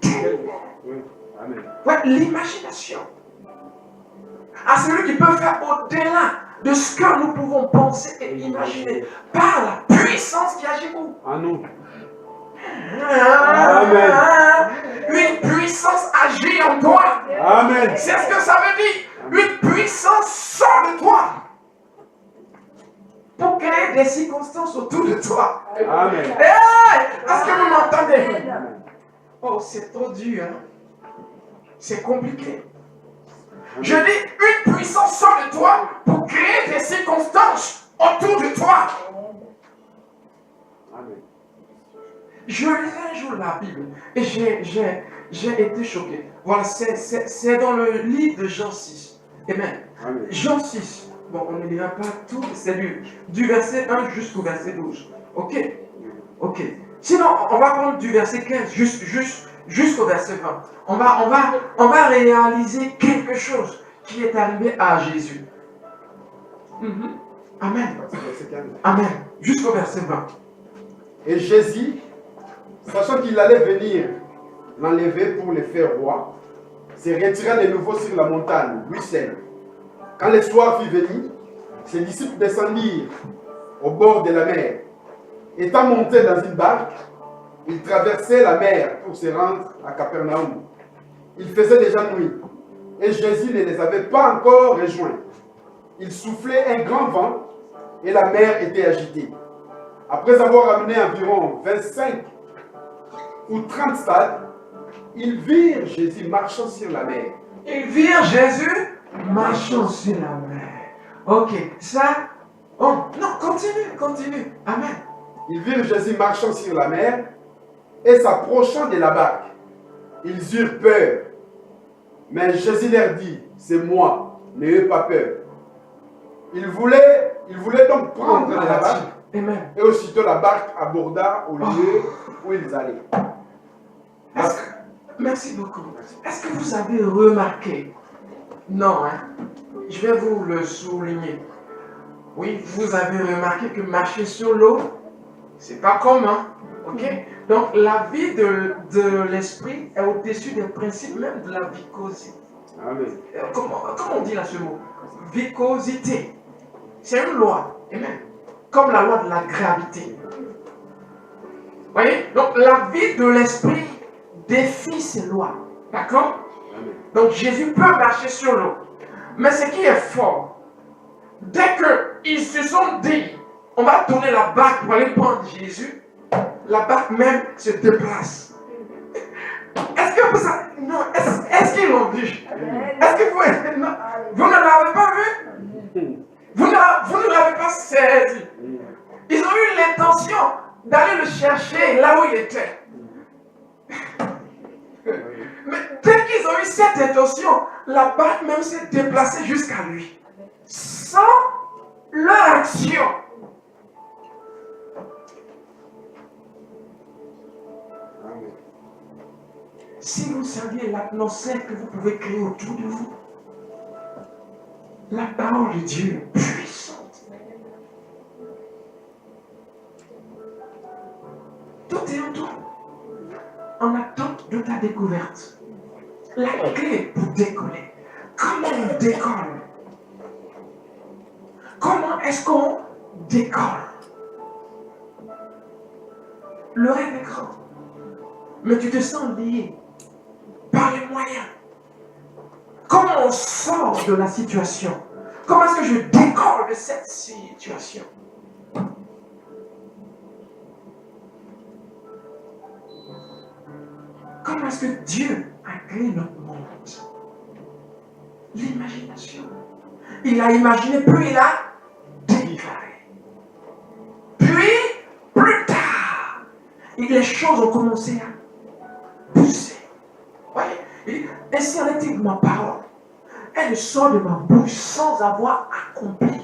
tel. Oui. Amen. Ouais, l'imagination. À celui qui peut faire au-delà de ce que nous pouvons penser et imaginer par la puissance qui agit en nous. À nous. Amen. Une puissance agit en toi. Amen. C'est ce que ça veut dire. Une puissance sort de toi pour créer des circonstances autour de toi. Amen. Hey, est-ce que vous m'entendez? Oh, c'est trop dur. Hein? c'est compliqué. Je dis, une puissance sort de toi pour créer des circonstances autour de toi. Amen. Je lisais un jour la Bible et j'ai été choqué. Voilà, c'est dans le livre de Jean 6. Amen. Amen. Jean 6. Bon, on ne lira pas tout, c'est du verset 1 jusqu'au verset 12. Ok? Ok. Sinon, on va prendre du verset 15 jusqu'au verset 20. On va réaliser quelque chose qui est arrivé à Jésus. Amen. Amen. Jusqu'au verset 20. Et Jésus, sachant qu'il allait venir l'enlever pour le faire roi, se retira de nouveau sur la montagne, lui seul. Quand le soir fut venu, ses disciples descendirent au bord de la mer. Étant montés dans une barque, ils traversaient la mer pour se rendre à Capernaum. Il faisait déjà nuit, et Jésus ne les avait pas encore rejoints. Il soufflait un grand vent, et la mer était agitée. Après avoir amené environ 25 ou 30 stades, ils virent Jésus marchant sur la mer. Ils virent Jésus marchant sur la mer. Ok, ça... Oh, non, continue. Amen. Ils virent Jésus marchant sur la mer et s'approchant de la barque. Ils eurent peur. Mais Jésus leur dit, c'est moi, n'ayez pas peur. Ils voulaient donc prendre la barque. Amen. Et aussitôt la barque aborda au lieu où ils allaient. Merci beaucoup. Est-ce que vous avez remarqué? Non, hein? Je vais vous le souligner. Oui, vous avez remarqué que marcher sur l'eau, c'est pas commun. Ok? Donc la vie de l'esprit est au-dessus des principes même de la vicosité. Amen. Comment on dit là ce mot? Vicosité. C'est une loi. Amen. Comme la loi de la gravité. Vous voyez? Donc la vie de l'esprit défie ces lois. D'accord? Donc Jésus peut marcher sur l'eau. Mais ce qui est fort, dès qu'ils se sont dit, on va tourner la barque pour aller prendre Jésus, la barque même se déplace. Est-ce que vous savez? Non, est-ce qu'ils l'ont vu? Est-ce que vous ne l'avez pas vu? Vous ne l'avez pas saisi. Ils ont eu l'intention d'aller le chercher là où il était. Mais dès qu'ils ont eu cette intention, la barque même s'est déplacée jusqu'à lui. Sans leur action. Si vous saviez l'atmosphère que vous pouvez créer autour de vous, la parole de Dieu est puissante. Tout est en toi. En attente de ta découverte. La clé pour décoller. Comment on décolle? Comment est-ce qu'on décolle? Le rêve est grand. Mais tu te sens lié par les moyens. Comment on sort de la situation? Comment est-ce que je décolle de cette situation? Comment est-ce que Dieu a créé notre monde? L'imagination. Il a imaginé, puis il a déclaré. Puis, plus tard, les choses ont commencé à pousser. Voyez? Ainsi en est-il de ma parole. Elle sort de ma bouche sans avoir accompli.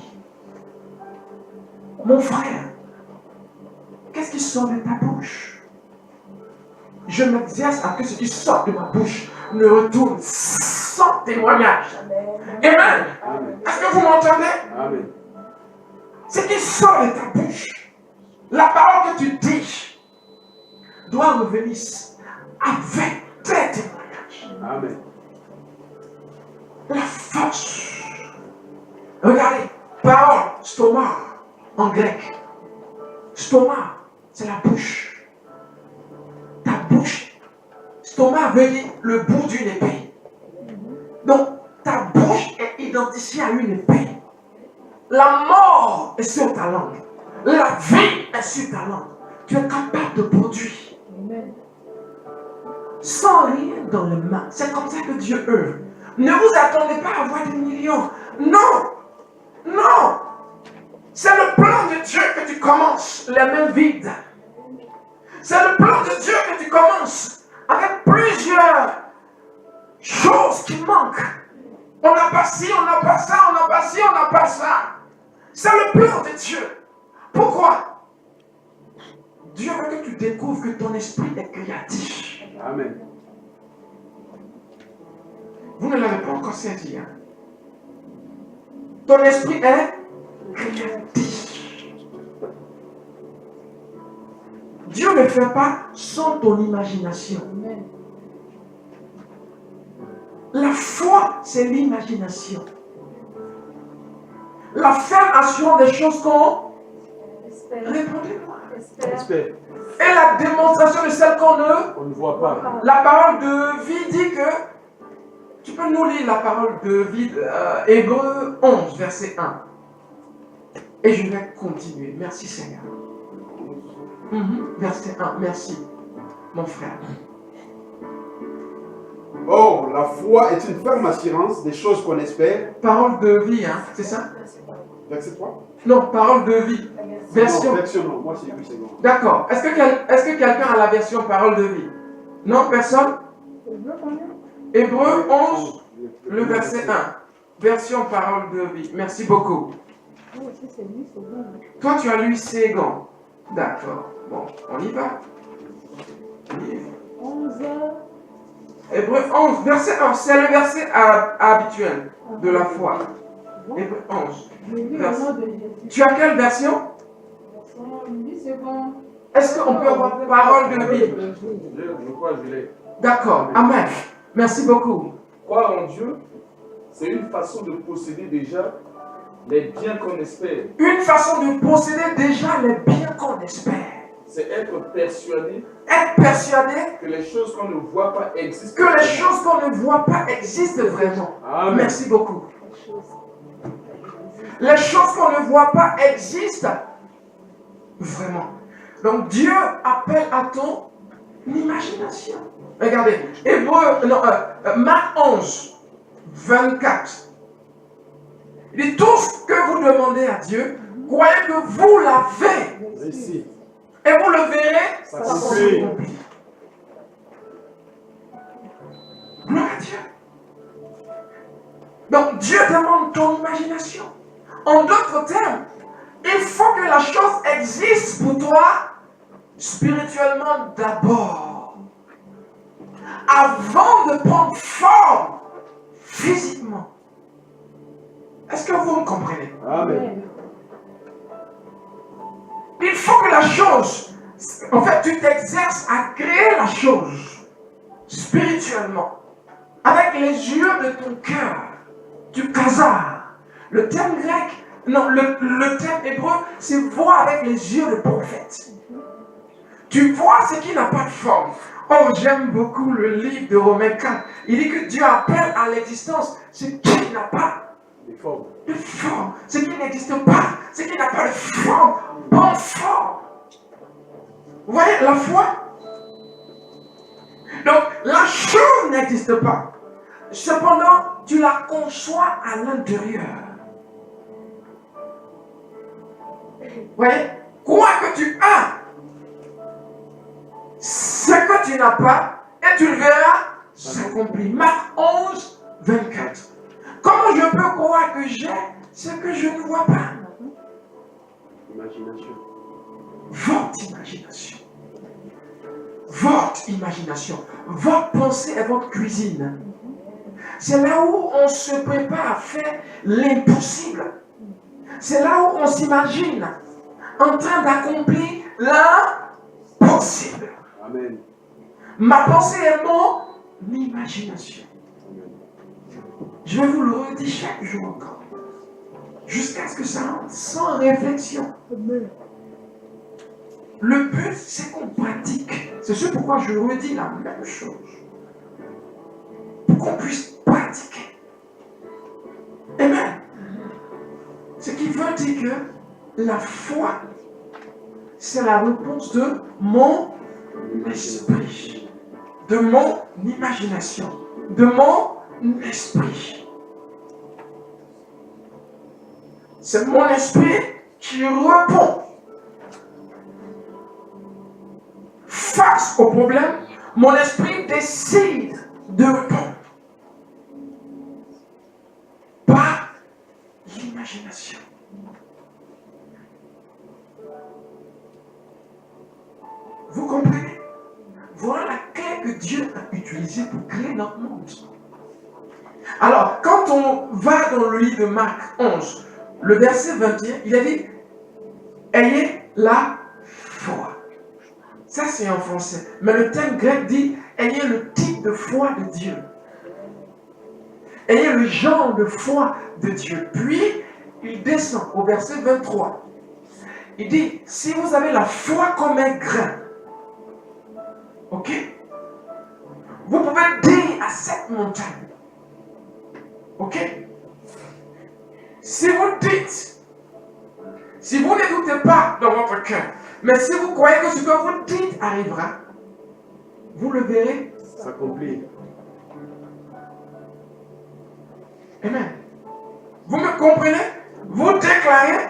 Mon frère, qu'est-ce qui sort de ta bouche? Je m'exerce à que ce qui sort de ma bouche ne retourne sans témoignage. Amen. Est-ce que vous m'entendez? Amen. Ce qui sort de ta bouche, la parole que tu dis, doit revenir avec tes témoignages. Amen. La force. Regardez, parole, stoma, en grec. Stoma, c'est la bouche. Ta bouche. Stoma veut dire le bout d'une épée. Donc, ta bouche est identifiée à une épée. La mort est sur ta langue. La vie est sur ta langue. Tu es capable de produire. sans rien dans les mains. C'est comme ça que Dieu œuvre. Ne vous attendez pas à avoir des millions. Non. Non. C'est le plan de Dieu que tu commences les mains vides. C'est le plan de Dieu que tu commences avec plusieurs choses qui manquent. On n'a pas ci, on n'a pas ça, on n'a pas ci, on n'a pas ça. C'est le plan de Dieu. Pourquoi? Dieu veut que tu découvres que ton esprit est créatif. Amen. Vous ne l'avez pas encore saisi. Hein? Ton esprit est créatif. Dieu ne fait pas sans ton imagination. La foi, c'est l'imagination. L'affirmation des choses qu'on... Répondez-moi. Espère. Et la démonstration de celles qu'on ne... On ne voit pas. La parole de vie dit que... Tu peux nous lire la parole de vie, Hébreux 11, verset 1. Et je vais continuer. Merci Seigneur. Verset 1, merci, mon frère. Or, la foi est une ferme assurance des choses qu'on espère. Parole de vie, hein, c'est ça? Verset 3. Non, parole de vie. Version. Non, version non. Moi, c'est 8 secondes. D'accord. Est-ce que quelqu'un a la version parole de vie? Non, personne? Hébreux 11, le verset 1. Version parole de vie. Merci beaucoup. Toi, tu as lu second. D'accord. Bon, on y va. 11. Hébreux 11, verset 1. C'est le verset habituel de la foi. Hébreux 11. Tu as quelle version? Est-ce qu'on peut avoir parole de vie? Je crois que je l'ai. D'accord. Amen. Merci beaucoup. Croire en Dieu, c'est une façon de posséder déjà les biens qu'on espère. Une façon de posséder déjà les biens qu'on espère. C'est être persuadé Être persuadé que les choses qu'on ne voit pas existent. que les choses qu'on ne voit pas existent vraiment. Amen. Merci beaucoup. Les choses qu'on ne voit pas existent vraiment. Donc Dieu appelle à ton imagination. Regardez, Marc 11, 24. Il dit tout ce que vous demandez à Dieu, croyez que vous l'avez. Ici. Et vous le verrez, Ça ça s'accomplit. s'accomplit. Gloire à Dieu. Donc Dieu demande ton imagination. En d'autres termes, il faut que la chose existe pour toi spirituellement d'abord. Avant de prendre forme physiquement. Est-ce que vous me comprenez? Amen. Il faut que la chose, en fait, tu t'exerces à créer la chose spirituellement, avec les yeux de ton cœur, du khazar. Le terme grec, non, le terme hébreu, c'est voir avec les yeux de prophète. Tu vois ce qui n'a pas de forme. Oh, j'aime beaucoup le livre de Romains 4. Il dit que Dieu appelle à l'existence ce qui n'a pas Les formes. de forme, ce qui n'existe pas, ce qui n'a pas de forme, bonne forme. Vous voyez la foi? Donc la chose n'existe pas. Cependant, tu la conçois à l'intérieur. Vous voyez? Quoi que tu as, ce que tu n'as pas, et tu le verras s'accomplir. Marc 11, 24. Comment je peux croire que j'ai ce que je ne vois pas? Imagination. Votre imagination. Votre imagination. Votre pensée et votre cuisine. C'est là où on se prépare à faire l'impossible. C'est là où on s'imagine en train d'accomplir l'impossible. Amen. Ma pensée est mon imagination. Je vais vous le redire chaque jour encore. Jusqu'à ce que ça rentre sans réflexion. Le but, c'est qu'on pratique. C'est ce pourquoi je redis la même chose. Pour qu'on puisse pratiquer. Amen. Ce qui veut dire que la foi, c'est la réponse de mon esprit. de mon imagination, de mon esprit. C'est mon esprit qui répond. Face au problème, mon esprit décide de répondre. Par l'imagination. Vous comprenez? Voilà la clé que Dieu a utilisée pour créer notre monde. Alors, quand on va dans le livre de Marc 11, le verset 21, il a dit « Ayez la foi ». Ça, c'est en français. Mais le terme grec dit « Ayez le type de foi de Dieu ». Ayez le genre de foi de Dieu. Puis, il descend au verset 23. Il dit, si vous avez la foi comme un grain, ok, vous pouvez dire à cette montagne, ok, si vous dites, si vous ne doutez pas dans votre cœur, mais si vous croyez que ce que vous dites arrivera, vous le verrez s'accomplir. Amen. Vous me comprenez? Vous déclarez,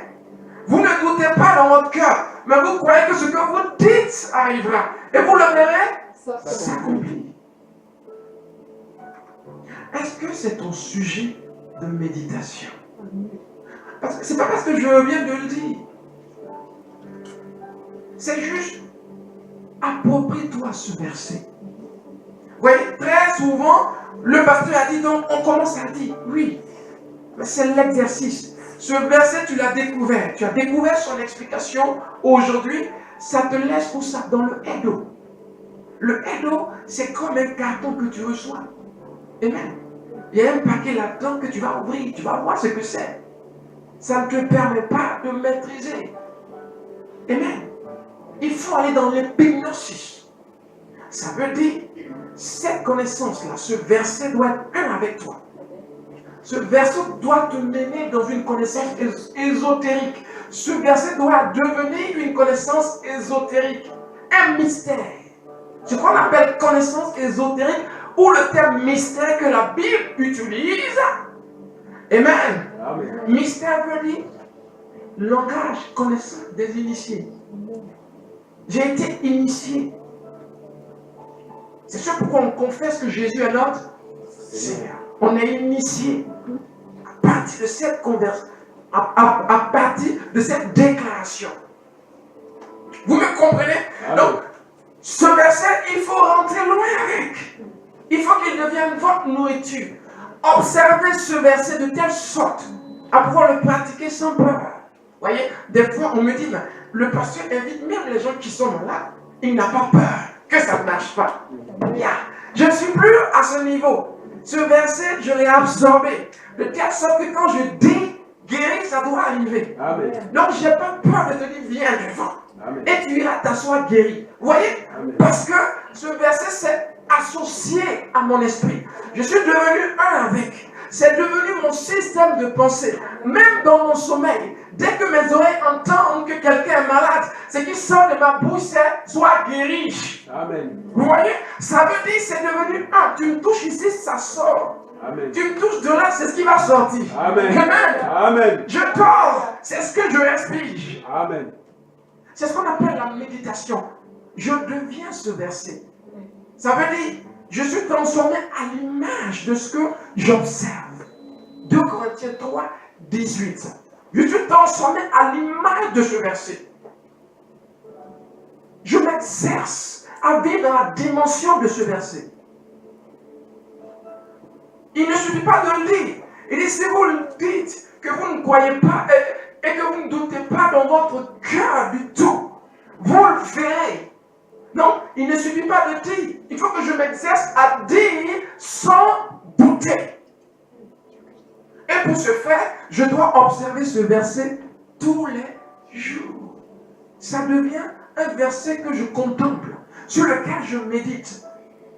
vous ne doutez pas dans votre cœur, mais vous croyez que ce que vous dites arrivera. Et vous le verrez s'accomplir. Est-ce que c'est ton sujet de méditation? Parce que c'est pas parce que je viens de le dire. C'est juste, approprie-toi ce verset. Vous voyez, très souvent, le pasteur a dit, donc on commence à dire, oui, mais c'est l'exercice. Ce verset, tu l'as découvert. Tu as découvert son explication aujourd'hui. Ça te laisse où ça? Dans le Edo. Le Edo, c'est comme un carton que tu reçois. Amen. Il y a un paquet là-dedans que tu vas ouvrir. Tu vas voir ce que c'est. Ça ne te permet pas de maîtriser. Amen. Il faut aller dans l'épignosis. Ça veut dire, cette connaissance-là, ce verset doit être un avec toi. Ce verset doit te mener dans une connaissance ésotérique. Ce verset doit devenir une connaissance ésotérique. Un mystère. Ce qu'on appelle connaissance ésotérique ou le terme mystère que la Bible utilise. Amen. Amen. Mystère veut dire langage, connaissance des initiés. J'ai été initié. C'est sûr pourquoi on confesse que Jésus est notre Seigneur. On est initié à partir de cette conversion, à partir de cette déclaration. Vous me comprenez? Amen. Donc, ce verset, il faut rentrer loin avec. Il faut qu'il devienne votre nourriture. Observez ce verset de telle sorte à pouvoir le pratiquer sans peur. Vous voyez, des fois, on me dit, mais le pasteur invite même les gens qui sont malades. Il n'a pas peur que ça ne marche pas. Yeah. Je ne suis plus à ce niveau. Ce verset, je l'ai absorbé. De telle sorte que quand je dis guérir, ça doit arriver. Amen. Donc, je n'ai pas peur de te dire, viens devant. Amen. Et tu iras t'asseoir guéri. Vous voyez? Amen. Parce que ce verset s'est associé à mon esprit. Je suis devenu un avec. C'est devenu mon système de pensée. Même dans mon sommeil, dès que mes oreilles entendent que quelqu'un est malade, ce qui sort de ma bouche, c'est sois guéri. Amen. Vous voyez? Ça veut dire c'est devenu un. Tu me touches ici, ça sort. Amen. Tu me touches de là, c'est ce qui va sortir. Amen. Amen. Amen. Je parle, c'est ce que je respire. Amen. C'est ce qu'on appelle la méditation. Je deviens ce verset. Ça veut dire, je suis transformé à l'image de ce que j'observe. 2 Corinthiens 3, 18. Je suis transformé à l'image de ce verset. Je m'exerce à vivre dans la dimension de ce verset. Il ne suffit pas de le lire. Il dit, si vous le dites, que vous ne croyez pas et que vous ne doutez pas dans votre cœur du tout, vous le verrez. Non, il ne suffit pas de dire. Il faut que je m'exerce à dire sans douter. Et pour ce faire, je dois observer ce verset tous les jours. Ça devient un verset que je contemple, sur lequel je médite.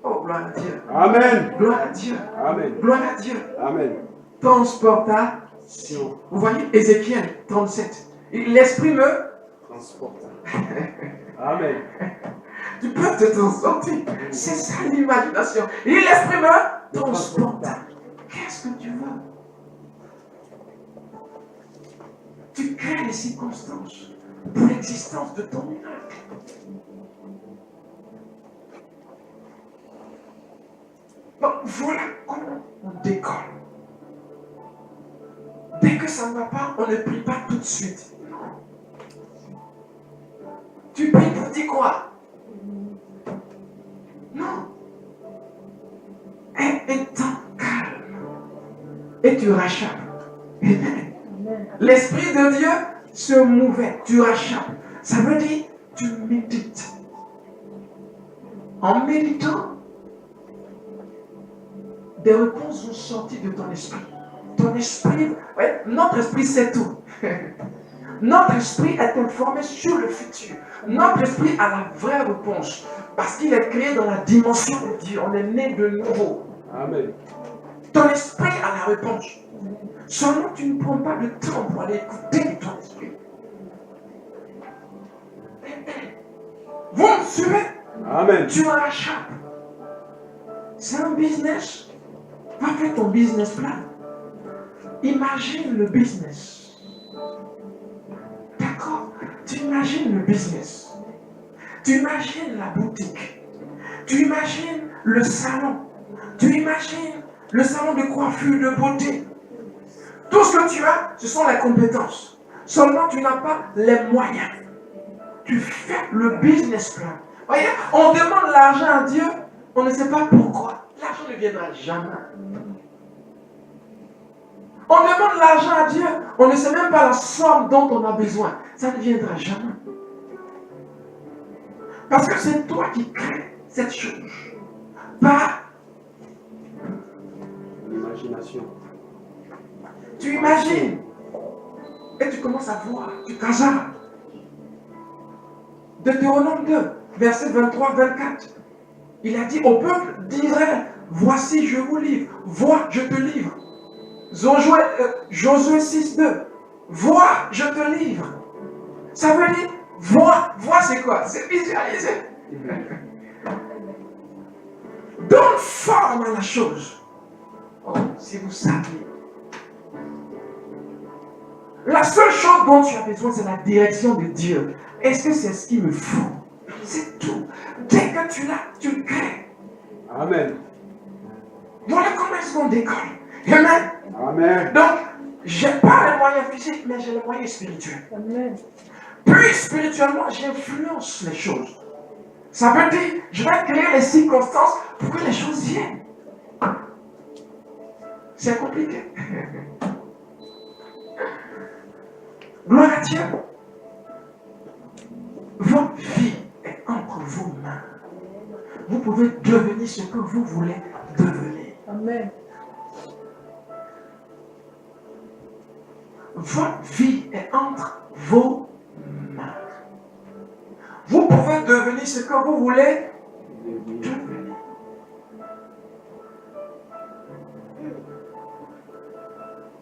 Oh, gloire à Dieu. Amen. Gloire à Dieu. Amen. Gloire à Dieu. Amen. Transportation. Vous voyez, Ézéchiel 37. L'esprit me Transporte. Amen. Tu peux te transporter. C'est ça l'imagination. Et l'esprit me transporte. Qu'est-ce que tu veux? Tu crées les circonstances pour l'existence de ton miracle. Donc voilà comment on décolle. Dès que ça ne va pas, on ne prie pas tout de suite. Non. Tu pries pour dire quoi? Non. Un temps calme. Et tu rachappes. L'Esprit de Dieu se mouvait. Tu rachappes. Ça veut dire, tu médites. En méditant, des réponses vont sortir de ton esprit. Ton esprit, ouais, notre esprit sait tout. Notre esprit est informé sur le futur. Notre esprit a la vraie réponse. Parce qu'il est créé dans la dimension de Dieu. On est né de nouveau. Amen. Ton esprit a la réponse. Seulement tu ne prends pas de temps pour aller écouter ton esprit. Vous me suivez? Amen. Tu rachappes. C'est un business. Va faire ton business plan. Imagine le business. D'accord? Tu imagines le business. Tu imagines la boutique. Tu imagines le salon. Tu imagines le salon de coiffure, de beauté. Tout ce que tu as, ce sont les compétences. Seulement, tu n'as pas les moyens. Tu fais le business plan. Voyez, on demande l'argent à Dieu, on ne sait pas pourquoi. L'argent ne viendra jamais. On demande l'argent à Dieu, on ne sait même pas la somme dont on a besoin. Ça ne viendra jamais. Parce que c'est toi qui crées cette chose. Par l'imagination. Tu imagines. Et tu commences à voir. Tu casardes. Deutéronome 2, verset 23-24. Il a dit au peuple d'Israël, voici je vous livre. Vois, je te livre. Josué 6-2. Vois, je te livre. Ça veut dire, vois c'est quoi? C'est visualiser. Donne forme à la chose. Oh, si vous saviez. La seule chose dont tu as besoin, c'est la direction de Dieu. Est-ce que c'est ce qu'il me faut? C'est tout. Dès que tu l'as, tu le crées. Amen. Voilà comment est-ce qu'on décolle. Amen. Amen. Donc, je n'ai pas les moyens physiques, mais j'ai les moyens spirituels. Amen. Puis, spirituellement, j'influence les choses. Ça veut dire, je vais créer les circonstances pour que les choses viennent. C'est compliqué. Gloire à Dieu. Votre vie est entre vos mains. Vous pouvez devenir ce que vous voulez devenir. Amen. Votre vie est entre vos mains. Vous pouvez devenir ce que vous voulez devenir.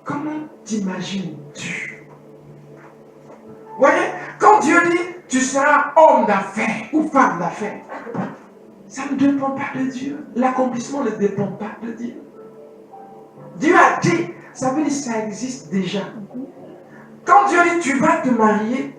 Comment t'imagines-tu? Vous voyez, quand Dieu dit tu seras homme d'affaires ou femme d'affaires, ça ne dépend pas de Dieu. L'accomplissement ne dépend pas de Dieu. Dieu a dit, ça veut dire que ça existe déjà. Quand Dieu dit tu vas te marier,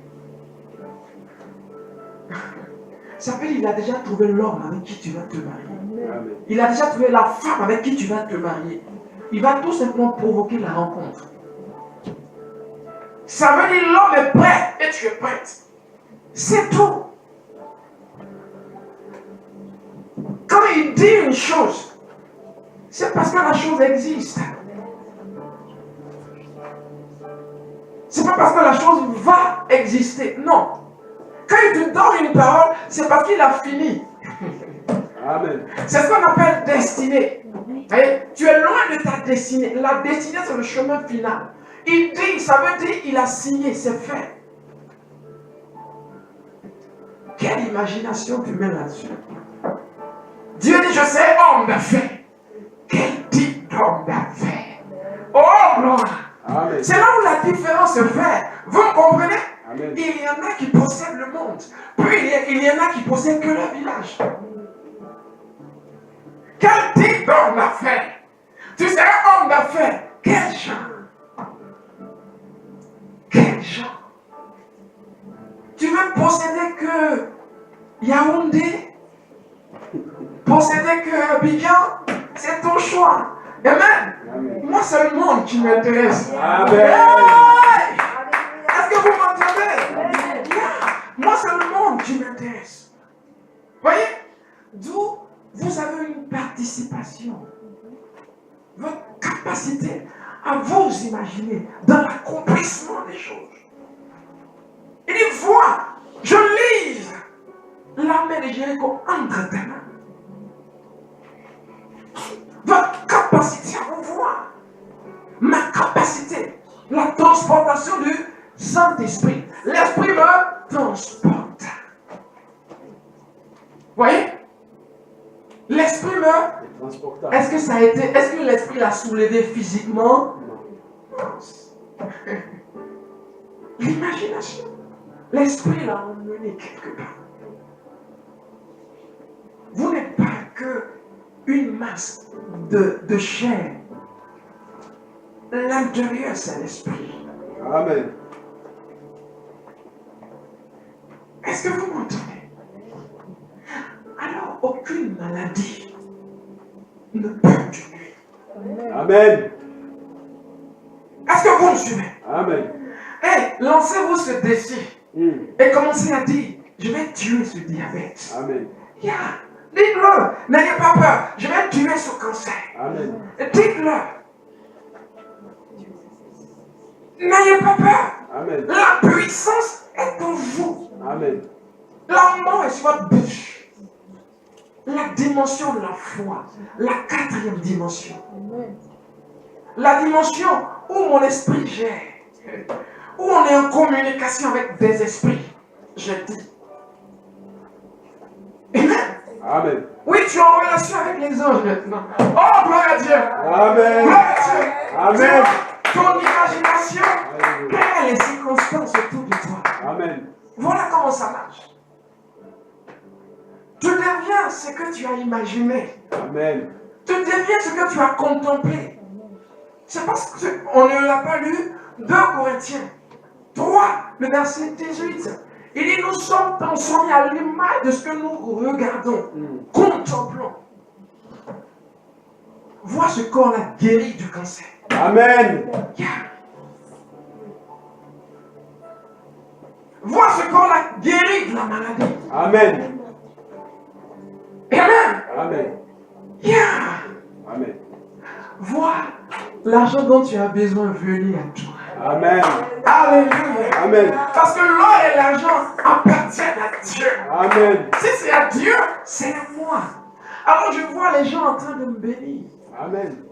ça veut dire qu'il a déjà trouvé l'homme avec qui tu vas te marier. Amen. Il a déjà trouvé la femme avec qui tu vas te marier. Il va tout simplement provoquer la rencontre. Ça veut dire l'homme est prêt et tu es prête. C'est tout. Quand il dit une chose, c'est parce que la chose existe. C'est pas parce que la chose va exister. Non. Quand il te donne une parole, c'est parce qu'il a fini. Amen. C'est ce qu'on appelle destinée. Et tu es loin de ta destinée. La destinée, c'est le chemin final. Il dit, ça veut dire il a signé, c'est fait. Quelle imagination tu mets là-dessus? Dieu dit, je sais homme d'affaires. Quel type d'homme d'affaires? Oh, gloire! Amen. C'est là où la différence se fait. Vous me comprenez? Amen. Il y en a qui possèdent le monde. Puis il y en a qui possèdent que leur village. Quel type d'homme d'affaires? Tu seras homme d'affaires. Quel genre? Quel genre? Tu veux posséder que Yaoundé? Posséder que Abidjan? C'est ton choix. Amen. Amen. Moi, c'est le monde qui m'intéresse. Amen. Hey! Est-ce que vous m'entendez? Yeah. Moi, c'est le monde qui m'intéresse. Voyez? D'où vous avez une participation. Votre capacité à vous imaginer dans l'accomplissement des choses. Il dit, vois, je lise l'armée de Jéricho entre tes mains. Votre capacité à vous voir. Ma capacité. La transportation du Saint-Esprit. L'Esprit me transporte. Voyez? L'Esprit me... Transportable. Est-ce que ça a été... Est-ce que l'Esprit l'a soulevé physiquement? Non. L'imagination. L'Esprit l'a emmené quelque part. Vous n'êtes pas que une masse de chair. L'intérieur, c'est l'Esprit. Amen. Est-ce que vous m'entendez? Alors, aucune maladie ne peut tuer. Amen. Est-ce que vous me suivez? Amen. Hey, lancez-vous ce défi et commencez à dire, je vais tuer ce diabète. Amen. Yeah. Dites-le, n'ayez pas peur, je vais tuer ce cancer. Amen. Dites-le. N'ayez pas peur. Amen. La puissance est en vous. Amen. La mort est sur votre bouche. La dimension de la foi. La quatrième dimension. La dimension où mon esprit gère. Où on est en communication avec des esprits. Je dis. Amen. Amen. Oui, tu es en relation avec les anges maintenant. Oh, gloire à Dieu. Amen. Gloire à Dieu. Amen. Ton imagination crée les circonstances autour de toi. Amen. Voilà comment ça marche. Tu deviens ce que tu as imaginé. Amen. Tu deviens ce que tu as contemplé. C'est parce qu'on ne l'a pas lu. 2 Corinthiens 3, le verset 18. Il dit, nous sommes transformés à l'image de ce que nous regardons, contemplons. Vois ce corps-là guéri du cancer. Amen. Yeah. Vois ce corps-là guéri de la maladie. Amen. Amen. Amen. Yeah. Amen. Vois l'argent dont tu as besoin venir à toi. Amen. Alléluia. Amen. Parce que l'or et l'argent appartiennent à Dieu. Amen. Si c'est à Dieu, c'est à moi. Alors je vois les gens en train de me bénir. Amen.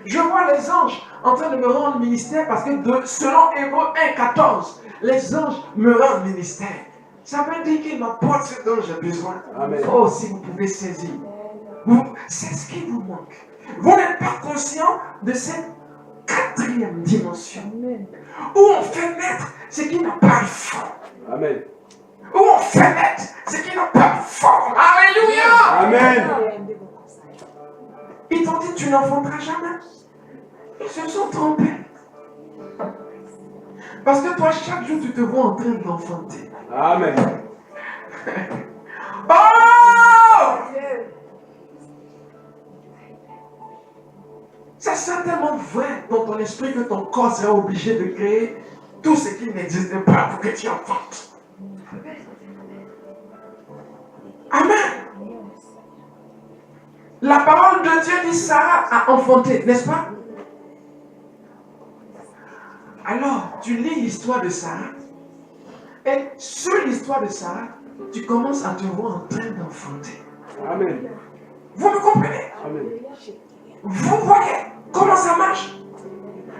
Je vois les anges en train de me rendre ministère parce que selon Hébreux 1,14, les anges me rendent ministère. Ça veut dire qu'ils m'apportent ce dont j'ai besoin. Amen. Oh, si vous pouvez saisir. C'est ce qui vous manque. Vous n'êtes pas conscient de cette quatrième dimension. Où on fait naître ce qui n'a pas de forme. Amen. Où on fait naître ce qui n'a pas de forme. Alléluia. Amen. Ils t'ont dit tu n'enfanteras jamais. Ils se sont trompés. Parce que toi, chaque jour, tu te vois en train d'enfanter. Amen. Oh! C'est certainement vrai dans ton esprit que ton corps sera obligé de créer tout ce qui n'existe pas pour que tu enfantes. Amen. La parole de Dieu dit Sarah a enfanté, n'est-ce pas? Alors, tu lis l'histoire de Sarah. Et sur l'histoire de Sarah, tu commences à te voir en train d'enfanter. Amen. Vous me comprenez? Amen. Vous voyez comment ça marche?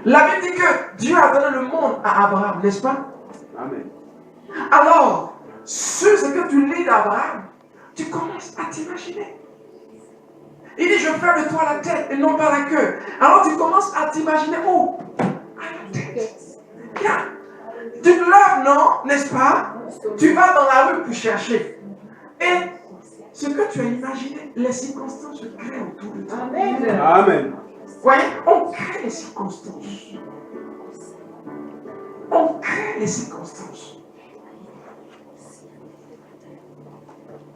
La Bible dit que Dieu a donné le monde à Abraham, n'est-ce pas? Amen. Alors, sur ce que tu lis d'Abraham, tu commences à t'imaginer. Il dit, je fais de toi la tête et non pas la queue. Alors tu commences à t'imaginer où? À la tête. Bien. Tu non, n'est-ce pas? Tu vas dans la rue pour chercher. Et ce que tu as imaginé, les circonstances se créent autour de toi. Amen. Voyez, on crée les circonstances. On crée les circonstances.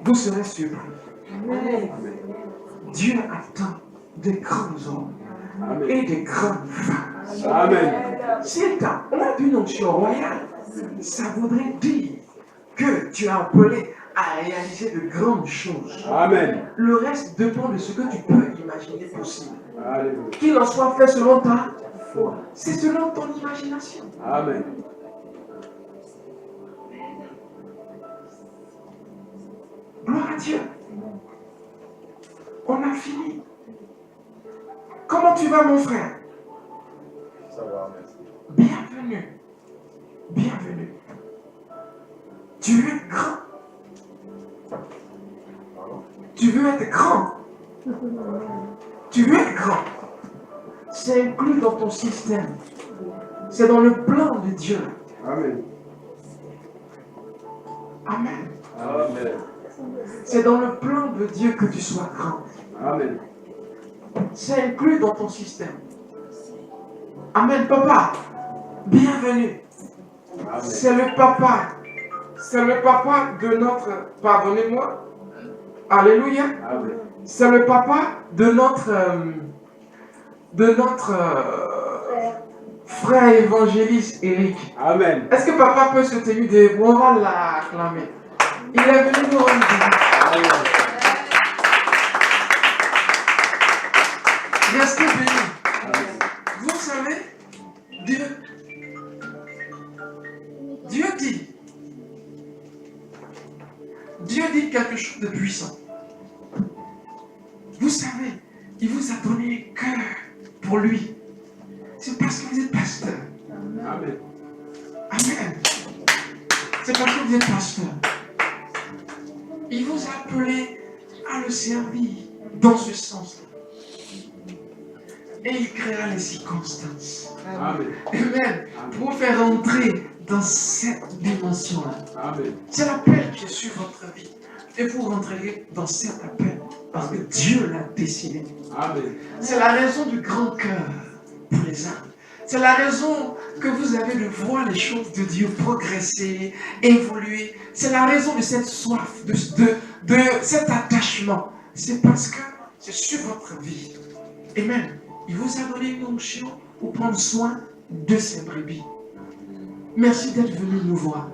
Vous serez surpris. Dieu attend des grands hommes et des grandes femmes. Amen. Si tu as une onction royale, ça voudrait dire que tu es appelé à réaliser de grandes choses. Amen. Le reste dépend de ce que tu peux imaginer possible. Alléluia. Qu'il en soit fait selon ta foi. C'est selon ton imagination. Amen. Gloire à Dieu. On a fini. Comment tu vas, mon frère? Ça va, merci. Bienvenue. Bienvenue. Tu veux être grand. Tu veux être grand. Tu veux être grand. C'est inclus dans ton système. C'est dans le plan de Dieu. Amen. Amen. Amen. C'est dans le plan de Dieu que tu sois grand. Amen. C'est inclus dans ton système. Amen, papa. Bienvenue. Amen. C'est le papa. C'est le papa de notre... Pardonnez-moi. Alléluia. Amen. C'est le papa de notre... frère évangéliste Eric. Amen. Est-ce que papa peut se tenir debout? On va l'acclamer. Il est venu nous rendre visite. Amen. Restez bénis. Vous savez, Dieu dit quelque chose de puissant. Vous savez, il vous a donné un cœur pour lui. C'est parce que vous êtes pasteur. Amen. Amen. C'est parce que vous êtes pasteur. Il vous a appelé à le servir dans ce sens-là. Et il créera les circonstances. Amen. Amen. Pour vous faire entrer dans cette dimension-là. Amen. C'est l'appel qui est sur votre vie. Et vous rentrerez dans cet appel. Parce que Dieu l'a décidé. Amen. C'est la raison du grand cœur pour les âmes. C'est la raison que vous avez de voir les choses de Dieu progresser, évoluer. C'est la raison de cette soif, de cet attachement. C'est parce que c'est sur votre vie. Amen. Il vous a donné une onction pour prendre soin de ses brebis. Merci d'être venu nous voir.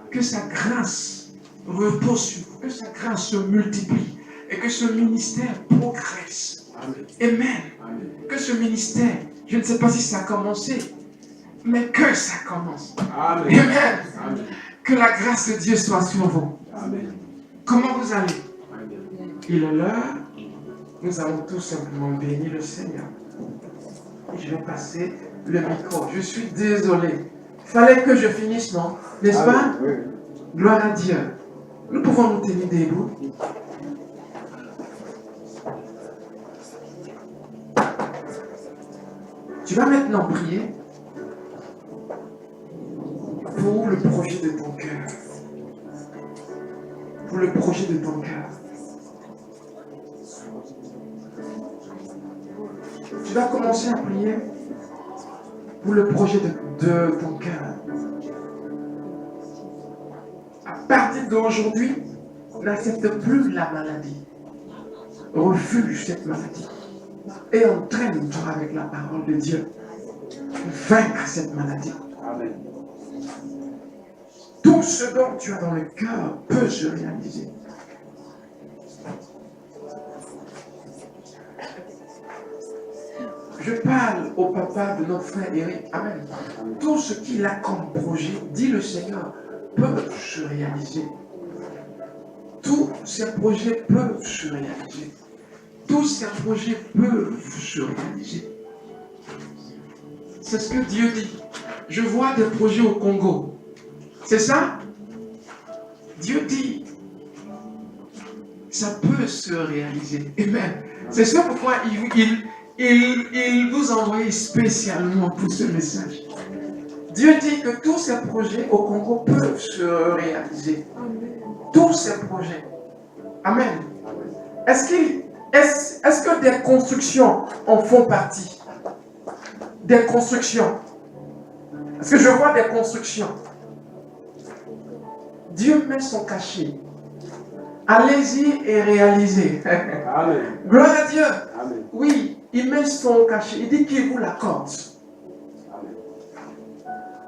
Que sa grâce repose sur vous, que sa grâce se multiplie et que ce ministère progresse. Amen. Amen. Que ce ministère, je ne sais pas si ça a commencé, mais que ça commence. Amen. Amen. Amen. Que la grâce de Dieu soit sur vous. Amen. Comment vous allez? Amen. Il est l'heure. Nous allons tout simplement bénir le Seigneur. Et je vais passer le micro. Je suis désolé. Il fallait que je finisse, non? N'est-ce pas? Oui. Gloire à Dieu. Nous pouvons nous tenir debout. Tu vas maintenant prier pour le projet de ton cœur. Pour le projet de ton cœur. Tu vas commencer à prier pour le projet de ton cœur. À partir d'aujourd'hui, n'accepte plus la maladie. Refuse cette maladie. Et entraîne-toi avec la parole de Dieu. Vaincre cette maladie. Amen. Tout ce dont tu as dans le cœur peut se réaliser. Je parle au papa de notre frère Eric. Amen. Tout ce qu'il a comme projet, dit le Seigneur, peut se réaliser. Tous ces projets peuvent se réaliser. Tous ces projets peuvent se réaliser. C'est ce que Dieu dit. Je vois des projets au Congo. C'est ça? Dieu dit, ça peut se réaliser. Amen. C'est ça pourquoi il vous a envoyé spécialement pour ce message. Dieu dit que tous ces projets au Congo peuvent se réaliser. Tous ces projets. Amen. Est-ce que des constructions en font partie? Des constructions. Est-ce que je vois des constructions? Dieu met son cachet. Allez-y et réalisez. Amen. Gloire à Dieu. Amen. Oui, il met son cachet. Il dit qu'il vous l'accorde. Amen.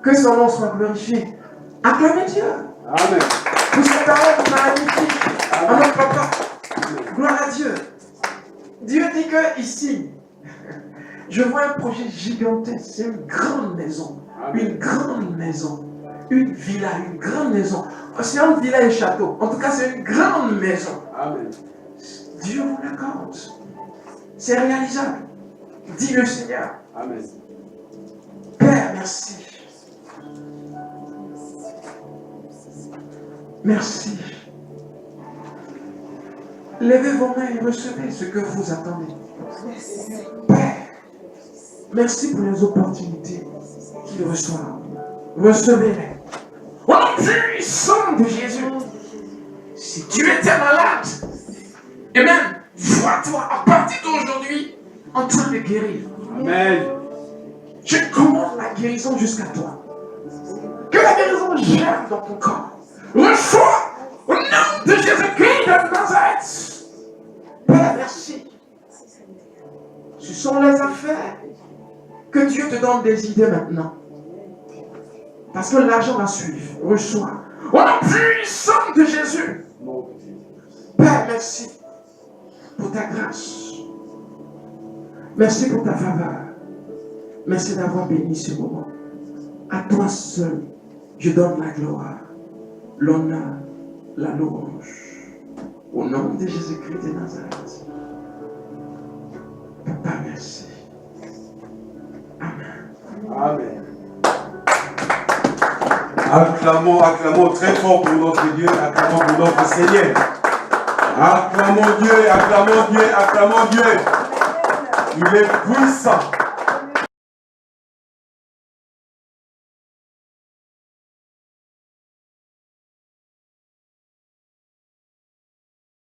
Que son nom soit glorifié. Acclamez Dieu. Amen. Pour cette parole magnifique. À notre papa. Amen. Gloire à Dieu. Dieu dit que ici, je vois un projet gigantesque. C'est une grande maison. Amen. Une grande maison. Une villa, une grande maison. C'est une villa et château. En tout cas, c'est une grande maison. Amen. Dieu vous l'accorde. C'est réalisable. Dit le Seigneur. Amen. Père, merci. Merci. Levez vos mains et recevez ce que vous attendez. Père, merci pour les opportunités qu'il reçoit. Recevez-les. Au nom puissant de Jésus. Si tu étais malade, et même, vois-toi à partir d'aujourd'hui en train de guérir. Amen. Je commande la guérison jusqu'à toi. Que la guérison germe dans ton corps. Reçois au nom de Jésus-Christ de Nazareth. Père, merci. Ce sont les affaires que Dieu te donne des idées maintenant. Parce que l'argent va suivre. Reçois. Au nom puissant de Jésus. Père, merci pour ta grâce. Merci pour ta faveur. Merci d'avoir béni ce moment. À toi seul, je donne la gloire, l'honneur, la louange. Au nom de Jésus-Christ de Nazareth. Papa, merci. Amen. Amen. Acclamons, acclamons très fort pour notre Dieu, acclamons pour notre Seigneur. Acclamons Dieu, acclamons Dieu, acclamons Dieu. Il est puissant.